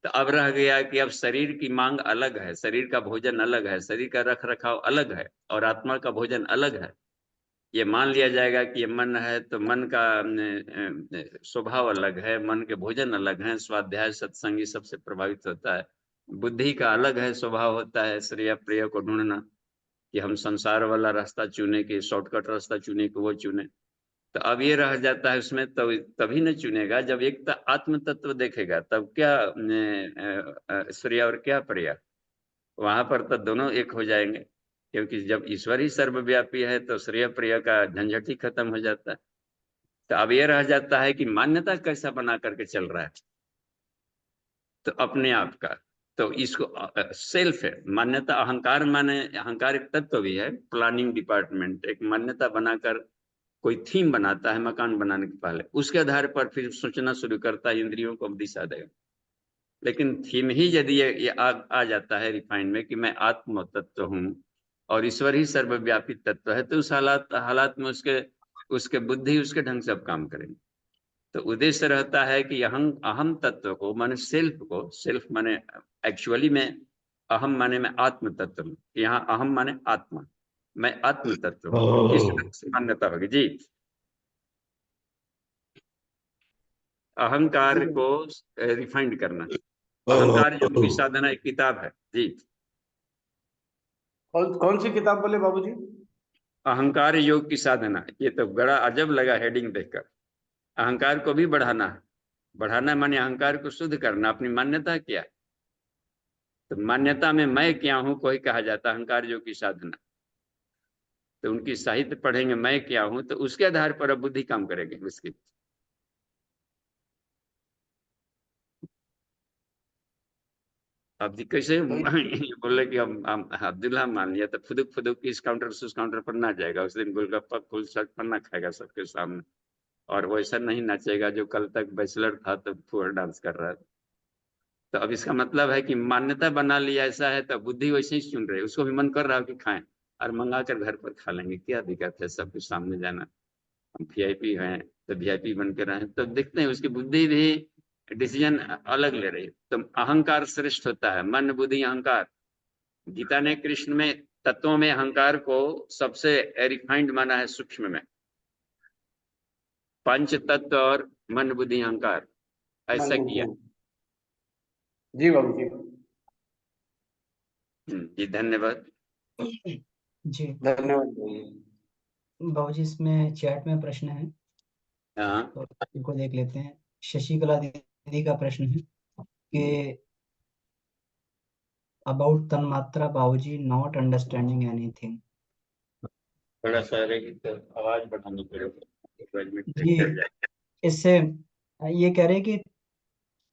तो अब रह गया कि अब शरीर की मांग अलग है, शरीर का भोजन अलग है, शरीर का रख रखाव अलग है, और आत्मा का भोजन अलग है। ये मान लिया जाएगा कि ये मन है तो मन का स्वभाव अलग है, मन के भोजन अलग हैं, स्वाध्याय सत्संगी सबसे प्रभावित होता है। बुद्धि का अलग है स्वभाव होता है, श्रेय प्रिय को ढूंढना, कि हम संसार वाला रास्ता चुने कि शॉर्टकट रास्ता चुने कि वो चुने। तो अब ये रह जाता है उसमें, तो तभी न चुनेगा जब एक आत्म तत्व देखेगा, तब क्या श्रेय और क्या प्रिय, वहां पर तो दोनों एक हो जाएंगे। क्योंकि जब ईश्वर ही सर्वव्यापी है तो श्रेय प्रिय का झंझट ही खत्म हो जाता है। तो अब ये रह जाता है कि मान्यता कैसा बना करके चल रहा है, तो अपने आप का। तो इसको सेल्फ है मान्यता। अहंकार माने, अहंकार एक तत्व भी है, प्लानिंग डिपार्टमेंट एक मान्यता बनाकर कोई थीम बनाता है मकान बनाने के पहले, उसके आधार पर फिर सोचना शुरू करता है, इंद्रियों को दिशा देगा। लेकिन थीम ही यदि ये आ जाता है रिफाइन में कि मैं आत्म तत्व हूँ और ईश्वर ही सर्वव्यापी तत्व है, तो उस हालात में उसके उसके बुद्धि उसके ढंग से अब काम करेंगे। तो उद्देश्य रहता है कि अहम तत्व को माने सेल्फ को, सेल्फ माने एक्चुअली में, अहम माने मैं आत्म तत्व हूँ, यहाँ अहम माने आत्मा, मैं आत्म तत्व हूँ, इस ढंग से मान्यता होगी जी। अहंकार को रिफाइंड करना। अहंकार योग की साधना एक किताब है जी। कौन सी किताब बोले बाबूजी? अहंकार योग की साधना, ये तो बड़ा अजब लगा हेडिंग देखकर। अहंकार को भी बढ़ाना है, बढ़ाना माने अहंकार को शुद्ध करना। अपनी मान्यता क्या, तो मान्यता में मैं क्या हूं कोई कहा जाता है अहंकार योग की साधना। तो उनकी साहित्य पढ़ेंगे मैं क्या हूं, तो उसके आधार पर अब बुद्धि काम करेगी उसकी। अब कैसे बोले कि हम अब्दुल्ला मान लिया, तो फुदुक फुदुक इस काउंटर से उस काउंटर पर ना जाएगा, उस दिन गोलगप्पा फुल शर्ट पर ना खाएगा सबके सामने, और वैसा नहीं नाचेगा जो कल तक बैचलर था तो फुअर डांस कर रहा था। तो अब इसका मतलब है कि मान्यता बना लिया ऐसा है, तो बुद्धि वैसे ही सुन रही है, उसको भी मन कर रहा है कि खाएं, और मंगा कर घर पर खा लेंगे, क्या दिक्कत है सबके सामने जाना, हम वीआईपी हैं तो वीआईपी बन के रहे। तो देखते हैं उसकी बुद्धि भी डिसीजन अलग ले रही है। तो अहंकार श्रेष्ठ होता है, मन बुद्धि अहंकार। गीता ने कृष्ण में तत्वों में अहंकार को सबसे रिफाइंड माना है, सूक्ष्म में पंच तत्व और मन बुद्धि अहंकार ऐसा किया जी बाबूजी। जी। धन्यवाद जी धन्यवाद। बाबूजी, इसमें चैट में प्रश्न है हाँ। तो इनको देख लेते हैं। शशिकला दीदी का प्रश्न है कि अबाउट तन्मात्रा बाबूजी नॉट अंडरस्टैंडिंग एनीथिंग। थोड़ा सा तो आवाज बढ़ानी पड़ेगी जी, इससे ये कह रहे हैं कि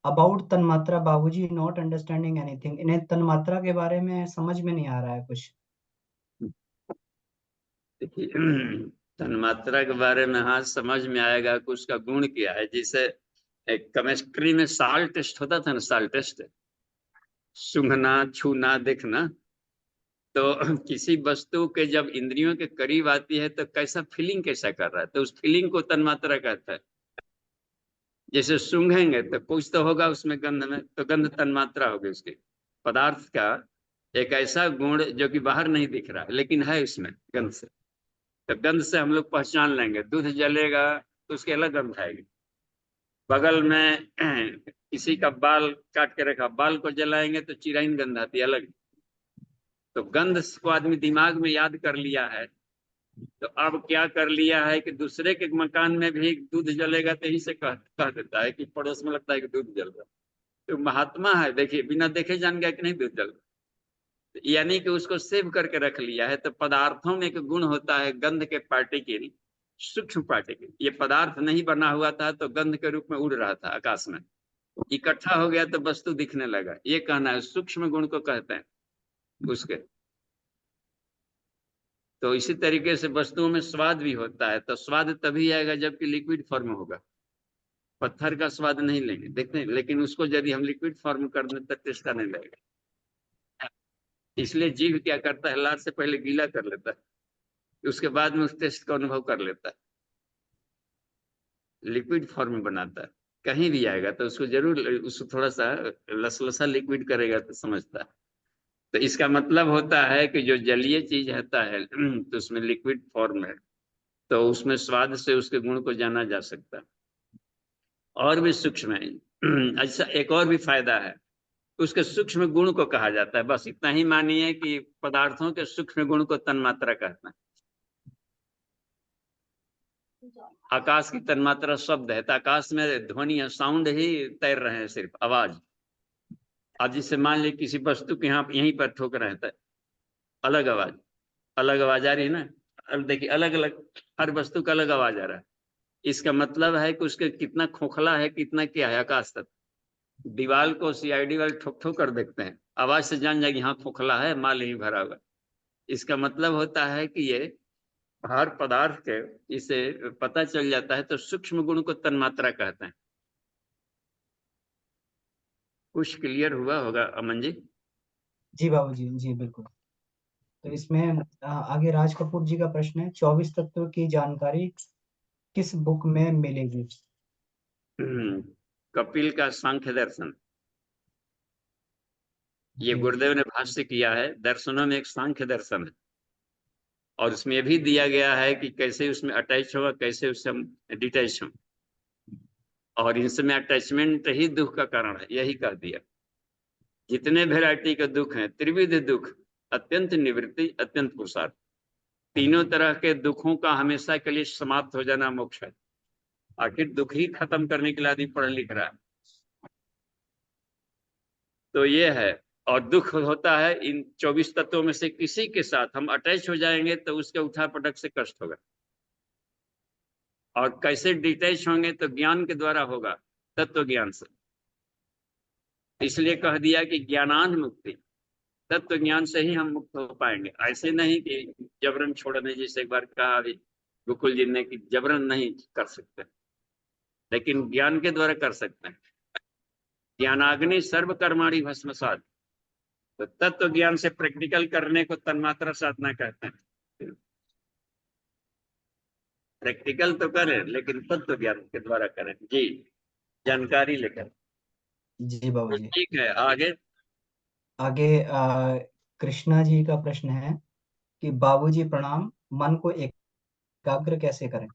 अबाउट तन्मात्रा बाबूजी नॉट अंडरस्टैंडिंग एनीथिंग, इन्हें तन्मात्रा के बारे में समझ में नहीं आ रहा है कुछ। देखिए तन्मात्रा के बारे में हाँ समझ में आएगा कि उसका गुण क्या है। जैसे एक केमिस्ट्री में साल टेस्ट होता था ना, साल टेस्ट, सूंघना छूना देखना। तो किसी वस्तु के जब इंद्रियों के करीब आती है तो कैसा फीलिंग कैसा कर रहा है, तो उस फीलिंग को तन्मात्रा कहता है। जैसे सूंघेंगे तो कुछ तो होगा उसमें गंध में, तो गंध तन्मात्रा होगी उसकी पदार्थ का। एक ऐसा गुण जो कि बाहर नहीं दिख रहा है लेकिन है इसमें गंध से। तो गंध से हम लोग पहचान लेंगे। दूध जलेगा तो उसकी अलग गंध आएगी। बगल में किसी का बाल काट के रखा, बाल को जलाएंगे तो चिराइन गंध आती है अलग। तो गंध को आदमी दिमाग में याद कर लिया है। तो अब क्या कर लिया है कि दूसरे के मकान में भी दूध जलेगा तो यही से कह देता है कि पड़ोस में लगता है कि दूध जल रहा। तो महात्मा है, देखिए बिना देखे जान गया कि नहीं दूध जल रहा, यानी कि उसको सेव करके रख लिया है। तो पदार्थों में एक गुण होता है गंध के पार्टिकल, सूक्ष्म पार्टिकल। ये पदार्थ नहीं बना हुआ था तो गंध के रूप में उड़ रहा था आकाश में, इकट्ठा हो गया तो वस्तु दिखने लगा। ये कहना है सूक्ष्म गुण को कहते हैं उसके। तो इसी तरीके से वस्तुओं में स्वाद भी होता है। तो स्वाद तभी आएगा जबकि लिक्विड फॉर्म होगा। पत्थर का स्वाद नहीं लेंगे, देखते हैं, लेकिन उसको यदि हम लिक्विड फॉर्म कर दें तो टेस्ट नहीं लगेगा। इसलिए जीभ क्या करता है, लार से पहले गीला कर लेता है, उसके बाद में उस टेस्ट का अनुभव कर लेता है, लिक्विड फॉर्म बनाता है। कहीं भी आएगा तो उसको जरूर उसको थोड़ा सा लसलसा लिक्विड करेगा तो समझता है। तो इसका मतलब होता है कि जो जलीय चीज होता है तो उसमें लिक्विड फॉर्म है, तो उसमें स्वाद से उसके गुण को जाना जा सकता है। और भी सूक्ष्म है। अच्छा, एक और भी फायदा है, उसके सूक्ष्म गुण को कहा जाता है। बस इतना ही मानिए कि पदार्थों के सूक्ष्म गुण को तन्मात्रा कहते हैं। आकाश की तन्मात्रा शब्द है, तो आकाश में ध्वनि है, साउंड ही तैर रहे हैं, सिर्फ आवाज। अब जिससे मान लीजिए किसी वस्तु के यहाँ यहीं पर ठोक रहे हैं, अलग आवाज, अलग आवाज आ रही है ना। अब देखिए अलग अलग हर वस्तु का अलग आवाज आ रहा है। इसका मतलब है कि उसके कितना खोखला है, कितना क्या है आकाश तक। दीवार को सीआईडी वाले ठोक ठोक कर देखते हैं, आवाज से जान जाएगी यहाँ खोखला है, माल यहीं भरा हुआ। इसका मतलब होता है कि ये हर पदार्थ के इसे पता चल जाता है। तो सूक्ष्म गुण को तन्मात्रा कहते हैं। कुछ क्लियर हुआ होगा अमन जी? जी बाबूजी, जी बिल्कुल। तो इसमें आगे राज कपूर जी का प्रश्न है, 24 तत्वों की जानकारी किस बुक में मिलेगी? कपिल का सांख्य दर्शन। ये गुरुदेव ने भाष्य किया है। दर्शनों में एक सांख्य दर्शन है, और उसमें यह भी दिया गया है कि कैसे उसमें अटैच होगा, कैसे उससे हम डिटैच हो। और इनमें अटैचमेंट ही दुख का कारण है, यही कह दिया। जितने वैरायटी के दुख हैं, त्रिविध दुख, अत्यंत निवृत्ति, अत्यंत पुरुषार्थ, तीनों तरह के दुखों का हमेशा के लिए समाप्त हो जाना मोक्ष है। आखिर दुख ही खत्म करने के लिए आदमी पढ़ लिख रहा है। तो ये है। और दुख होता है इन 24 तत्वों में से किसी के साथ हम अटैच हो जाएंगे तो उसके उठा पटक से कष्ट होगा। और कैसे डिटैच होंगे, तो ज्ञान के द्वारा होगा, तत्व ज्ञान से। इसलिए कह दिया कि ज्ञानान मुक्ति, तत्व ज्ञान से ही हम मुक्त हो पाएंगे। ऐसे नहीं कि जबरन छोड़ने, जैसे एक बार कहा अभी गोकुल जी ने कि जबरन नहीं कर सकते, लेकिन ज्ञान के द्वारा कर सकते हैं। ज्ञानाग्नि सर्व कर्माणि भस्मसात। तो तत्व ज्ञान से प्रैक्टिकल करने को तन्मात्रा साधना कहते हैं। प्रैक्टिकल तो करें लेकिन तत्व ज्ञान के द्वारा करें। जी, जानकारी लेकर। जी बाबूजी। ठीक है, आगे। आगे कृष्णा जी का प्रश्न है कि बाबूजी प्रणाम, मन को एकाग्र कैसे करें?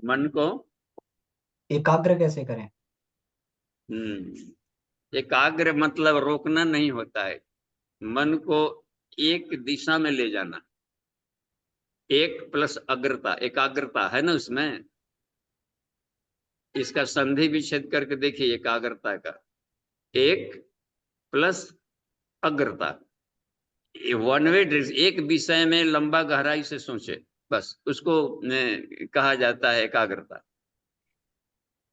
मन को एकाग्र कैसे करें? एकाग्र मतलब रोकना नहीं होता है, मन को एक दिशा में ले जाना। एक प्लस अग्रता, एकाग्रता है ना उसमें। इसका संधि विच्छेद करके देखिए एकाग्रता का। एक प्लस अग्रता, वन वे, एक विषय में लंबा गहराई से सोचे, बस उसको कहा जाता है एकाग्रता।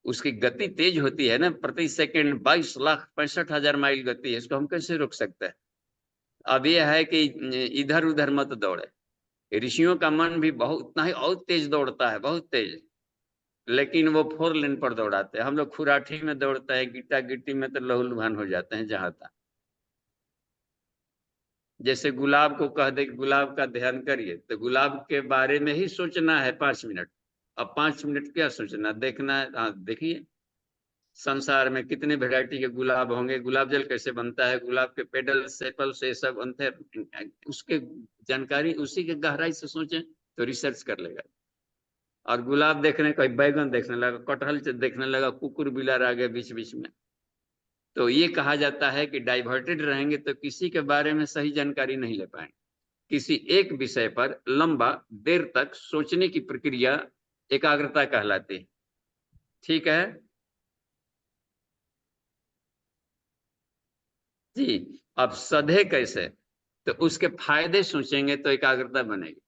उसकी गति तेज होती है ना, प्रति सेकंड 22,65,000 माइल गति है, इसको हम कैसे रोक सकते हैं? अब यह है कि इधर उधर मत दौड़े। ऋषियों का मन भी बहुत उतना ही बहुत तेज दौड़ता है, बहुत तेज, लेकिन वो 4 लेन पर दौड़ाते हैं। हम लोग खुराठी में दौड़ते हैं, गिट्टा गिट्टी में तो लहूलुहान हो जाते हैं जहां तक। जैसे गुलाब को कह दे गुलाब का ध्यान करिए, तो गुलाब के बारे में ही सोचना है 5 मिनट। अब 5 मिनट क्या सोचना, देखना है। हाँ देखिए, संसार में कितने वैरायटी के गुलाब होंगे, गुलाब जल कैसे बनता है, गुलाब के पेडल सेपल से सब बनते हैं, उसके जानकारी उसी के गहराई से सोचें तो रिसर्च कर लेगा। और गुलाब देखने कोई बैगन देखने लगा, कटहल देखने लगा, कुकुर बिलार आ गए बीच बीच में। तो ये कहा जाता है कि डाइवर्टेड रहेंगे तो किसी के बारे में सही जानकारी नहीं ले पाएंगे। किसी एक विषय पर लंबा देर तक सोचने की प्रक्रिया एकाग्रता कहलाती है। ठीक है जी। अब सधे कैसे, तो उसके फायदे सोचेंगे तो एकाग्रता बनेगी।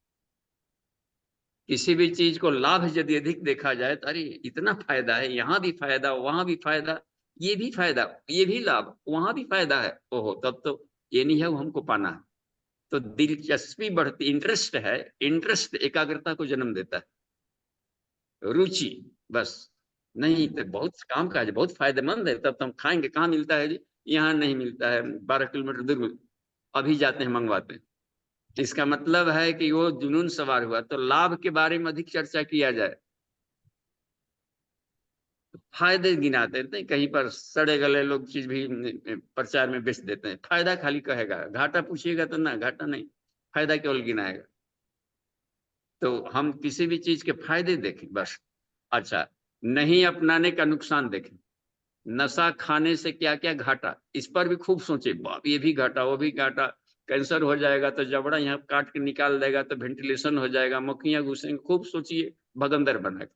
किसी भी चीज को लाभ यदि अधिक देखा जाए तो अरे इतना फायदा है, यहाँ भी फायदा, वहां भी फायदा, ये भी फायदा, ये भी लाभ, वहां भी फायदा है, ओहो तब तो ये नहीं है वो हमको पाना है। तो दिलचस्पी बढ़ती, इंटरेस्ट है, इंटरेस्ट एकाग्रता को जन्म देता है। रुचि बस नहीं तो बहुत काम काज बहुत फायदेमंद है, तब तो हम खाएंगे। कहाँ मिलता है जी? यहाँ नहीं मिलता है, 12 किलोमीटर दूर में, अभी जाते हैं मंगवाते हैं। इसका मतलब है कि वो जुनून सवार हुआ। तो लाभ के बारे में अधिक चर्चा किया जाए, फायदे गिनाते हैं। कहीं पर सड़े गले लोग चीज भी प्रचार में बेच देते हैं, फायदा खाली कहेगा, घाटा पूछिएगा तो ना, घाटा नहीं, फायदा केवल गिनाएगा। तो हम किसी भी चीज के फायदे देखें बस। अच्छा, नहीं अपनाने का नुकसान देखें। नशा खाने से क्या क्या घाटा, इस पर भी खूब सोचे। बाप ये भी घाटा, वो भी घाटा, कैंसर हो जाएगा तो जबड़ा यहाँ काट के निकाल देगा तो वेंटिलेशन हो जाएगा, मक्खियां घुसेंगे, खूब सोचिए, भगंदर बनाएगा।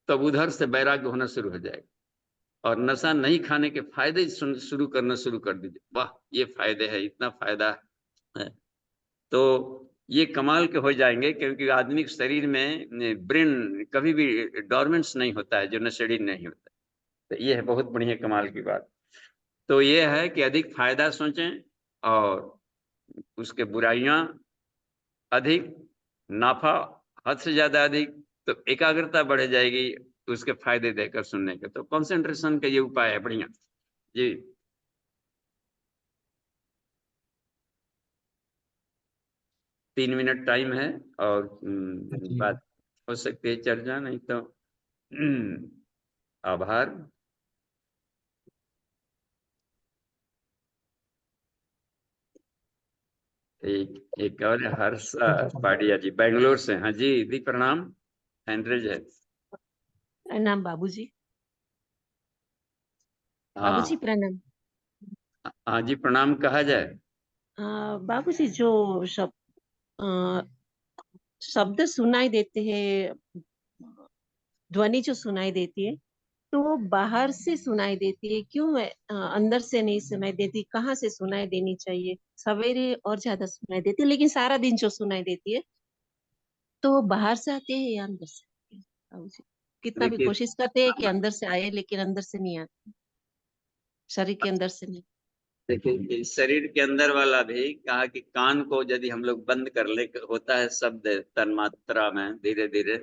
तब उधर से वैराग्य होना शुरू हो जाएगा। और नशा नहीं खाने के फायदे शुरू करना शुरू कर दीजिए। वाह ये फायदे है, इतना फायदा है, तो ये कमाल के हो जाएंगे। क्योंकि आदमी के शरीर में ब्रेन कभी भी डोरमेंट्स नहीं होता है, जो नशेड़ी नहीं होता। तो ये है बहुत बढ़िया कमाल की बात। तो ये है कि अधिक फायदा सोचें और उसके बुराइयां अधिक, नाफा हद से ज्यादा अधिक, तो एकाग्रता बढ़ जाएगी उसके फायदे देकर सुनने के। तो कंसंट्रेशन का ये उपाय है बढ़िया जी। 3 मिनट टाइम है और बात हो सकती है चर्चा, नहीं तो आभार। एक और हर्ष पाडिया जी बेंगलोर से। हाँ जी दी प्रणाम, हैंड्रेज है। प्रणाम बाबूजी। हाँ बाबूजी प्रणाम। हाँ जी प्रणाम कहा जाए। बाबूजी जो शब्द सुनाई देते हैं, ध्वनि जो सुनाई देती है, तो वो बाहर से सुनाई देती है, क्यों अंदर से नहीं सुनाई देती? कहाँ से सुनाई देनी चाहिए? सवेरे और ज्यादा सुनाई देती है, लेकिन सारा दिन जो सुनाई देती है तो वो बाहर से आती है या अंदर से आती है बाबूजी? कितना भी देखिए कोशिश करते हैं कि अंदर से आए, लेकिन अंदर से नहीं आती, शरीर के अंदर से नहीं। देखिए शरीर के अंदर वाला भी कहा कि कान को यदि हम लोग बंद कर ले, होता है शब्द तन्मात्रा में धीरे धीरे,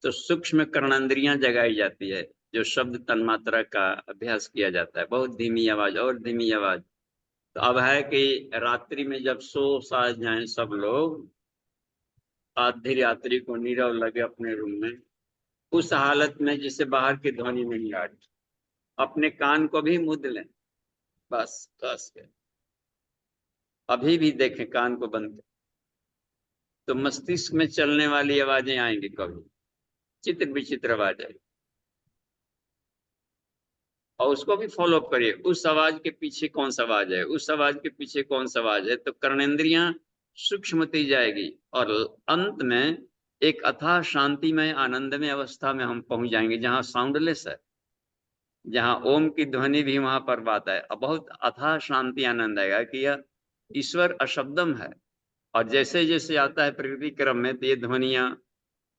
तो सूक्ष्म कर्णेंद्रियां जगाई जाती है। जो शब्द तन्मात्रा का अभ्यास किया जाता है, बहुत धीमी आवाज और धीमी आवाज। तो अब है कि रात्रि में जब सो सा जाए सब लोग, आधी रात्रि को नीरव लगे अपने रूम में, उस हालत में जिसे बाहर की ध्वनि नहीं आ रही, अपने कान को भी मुद लें बस कस के, अभी भी देखें कान को बंद कर, तो मस्तिष्क में चलने वाली आवाजें आएंगी, कभी चित्र विचित्र आवाज आएगी, और उसको भी फॉलो करिए। उस आवाज के पीछे कौन सा आवाज है, उस आवाज के पीछे कौन सा आवाज है, तो कर्णेंद्रियां सूक्ष्मती जाएगी और अंत में एक अथाह शांतिमय आनंदमय अवस्था में हम पहुंच जाएंगे, जहां साउंडलेस है, जहां ओम की ध्वनि भी वहां पर बात है। अब बहुत अथाह शांति आनंद आएगा कि यह ईश्वर अशब्दम है। और जैसे जैसे आता है प्रकृति क्रम में, तो ये ध्वनियां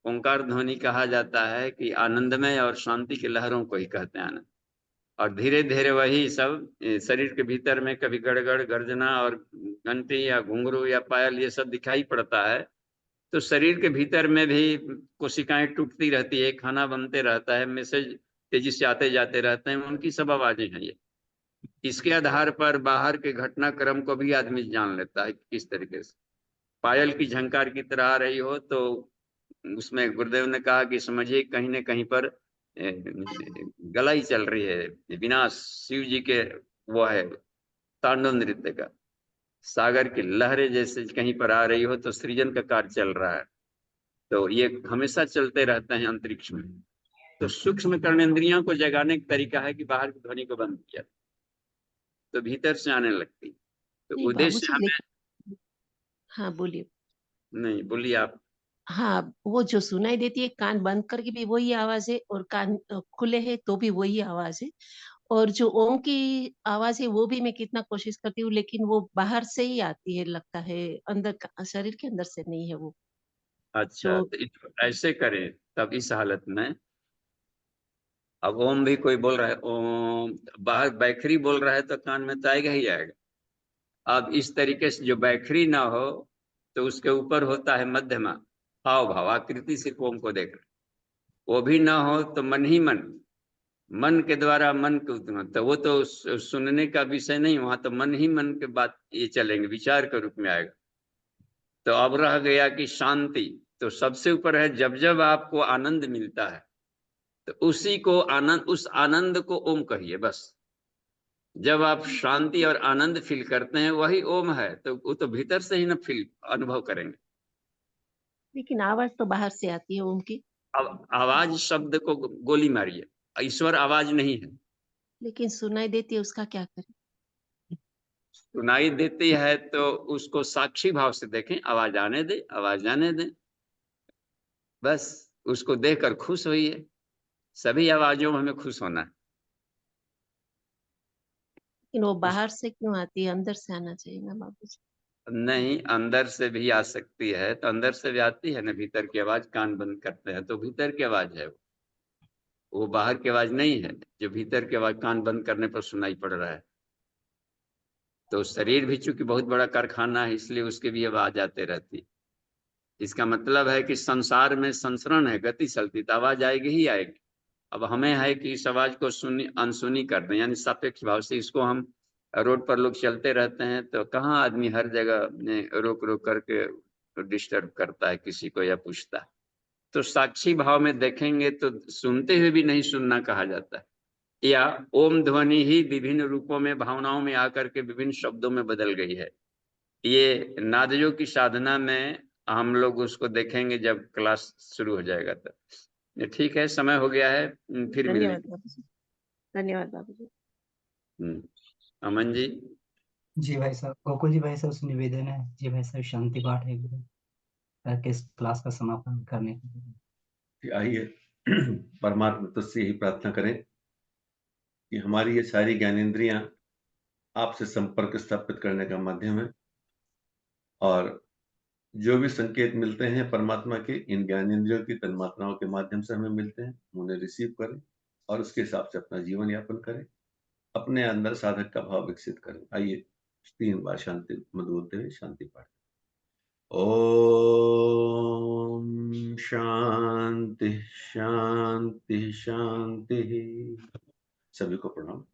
ओंकार ध्वनि कहा जाता है कि आनंदमय और शांति की लहरों को ही कहते हैं आनंद। और धीरे धीरे वही सब शरीर के भीतर में कभी गड़गड़ गर्जना और घंटी या घुंघरू या पायल ये सब दिखाई पड़ता है। तो शरीर के भीतर में भी कोशिकाएं टूटती रहती है, खाना बनते रहता है, मैसेज तेजी से आते जाते रहते हैं, उनकी सब आवाजें हैं ये। इसके आधार पर बाहर के घटनाक्रम को भी आदमी जान लेता है किस तरीके से। पायल की झंकार की तरह आ रही हो तो उसमें गुरुदेव ने कहा कि समझिए कहीं न कहीं पर गला ही चल रही है, विनाश शिव जी के वो है तांडव नृत्य का। सागर की लहरें जैसे कहीं पर आ रही हो तो सृजन का कार्य चल रहा है। तो ये हमेशा चलते रहते हैं अंतरिक्ष में। तो सूक्ष्म कर्मेंद्रियों को जगाने का तरीका है कि बाहर की ध्वनि को बंद किया तो भीतर से आने लगती। तो नहीं उद्देश्य बाबूजी, हमें, लेकिन हाँ बोलिए। नहीं बोलिए आप। हाँ, वो जो सुनाई देती है कान बंद करके भी वही आवाज है, और कान खुले हैं तो भी वही आवाज है। और जो ओम की आवाज है वो भी मैं कितना कोशिश करती हूँ, लेकिन वो बाहर से ही आती है लगता है, अंदर शरीर के अंदर से नहीं है वो। अच्छा, तो तो ऐसे करें तब इस हालत में, अब ओम भी कोई बोल रहा है ओम, बाहर बैखरी बोल रहा है तो कान में तो आएगा ही आएगा। अब इस तरीके से जो बैखरी ना हो तो उसके ऊपर होता है मध्यमा हाव भाव आकृति से ओम को देख रहे, वो भी ना हो तो मन ही मन, मन के द्वारा मन के उत्पन्न, तो वो तो सुनने का विषय नहीं, वहां तो मन ही मन के बात ये चलेंगे, विचार के रूप में आएगा। तो अब रह गया कि शांति, तो सबसे ऊपर है जब जब आपको आनंद मिलता है तो उसी को आनंद, उस आनंद को ओम कहिए बस। जब आप शांति और आनंद फील करते हैं वही ओम है, तो वो तो भीतर से ही ना फील अनुभव करेंगे। लेकिन आवाज तो बाहर से आती है ओम की। अब आवाज शब्द को गोली मारिए, ईश्वर आवाज नहीं है। लेकिन सुनाई देती है, उसका क्या करें? सुनाई देती है तो उसको साक्षी भाव से देखें, आवाज आने दे, आवाज आने दे, बस उसको देखकर खुश होइए। सभी आवाजों में हमें खुश होना है। लेकिन वो बाहर से क्यों आती है, अंदर से आना चाहिए ना बाबूजी। नहीं, अंदर से भी आ सकती है, तो अंदर से भी आती है ना, भीतर की आवाज, कान बंद करते हैं तो भीतर की आवाज है वो बाहर की आवाज नहीं है। जो भीतर की आवाज कान बंद करने पर सुनाई पड़ रहा है। तो शरीर भी चूंकि बहुत बड़ा कारखाना है इसलिए उसके भी आवाज आते रहती है। इसका मतलब है कि संसार में संसरण है, गति चलती, तो आवाज आएगी ही आएगी। अब हमें है कि इस आवाज को सुनी अनसुनी कर दें, यानी सापेक्ष भाव से इसको हम, रोड पर लोग चलते रहते हैं तो कहाँ आदमी हर जगह रोक रोक करके डिस्टर्ब करता है किसी को या पूछता है। तो साक्षी भाव में देखेंगे तो सुनते हुए भी नहीं सुनना कहा जाता है, या ओम ध्वनि ही विभिन्न रूपों में भावनाओं में आकर के विभिन्न शब्दों में बदल गई है। ये नादजों की साधना में हम लोग उसको देखेंगे जब क्लास शुरू हो जाएगा तब। ठीक है, समय हो गया है, फिर मिलेंगे। धन्यवाद बाबूजी, धन्यवाद बाबूजी। अमन जी। जी भाई साहब, गोकुल जी भाई साहब से निवेदन है, जी भाई साहब शांति पाठ है करके इस क्लास का समापन करने के लिए। आइए परमात्मा तुझसे यही प्रार्थना करें कि हमारी ये सारी ज्ञानेंद्रियां आपसे संपर्क स्थापित करने का माध्यम है, और जो भी संकेत मिलते हैं परमात्मा के, इन ज्ञानेंद्रियों की तन्मात्राओं के माध्यम से हमें मिलते हैं, उन्हें रिसीव करें और उसके हिसाब से अपना जीवन यापन करें, अपने अंदर साधक का भाव विकसित करें। आइए 3 बार शांति मत बोलते हुए शांति पाठ। ओम शांति शांति शांति। सभी को प्रणाम।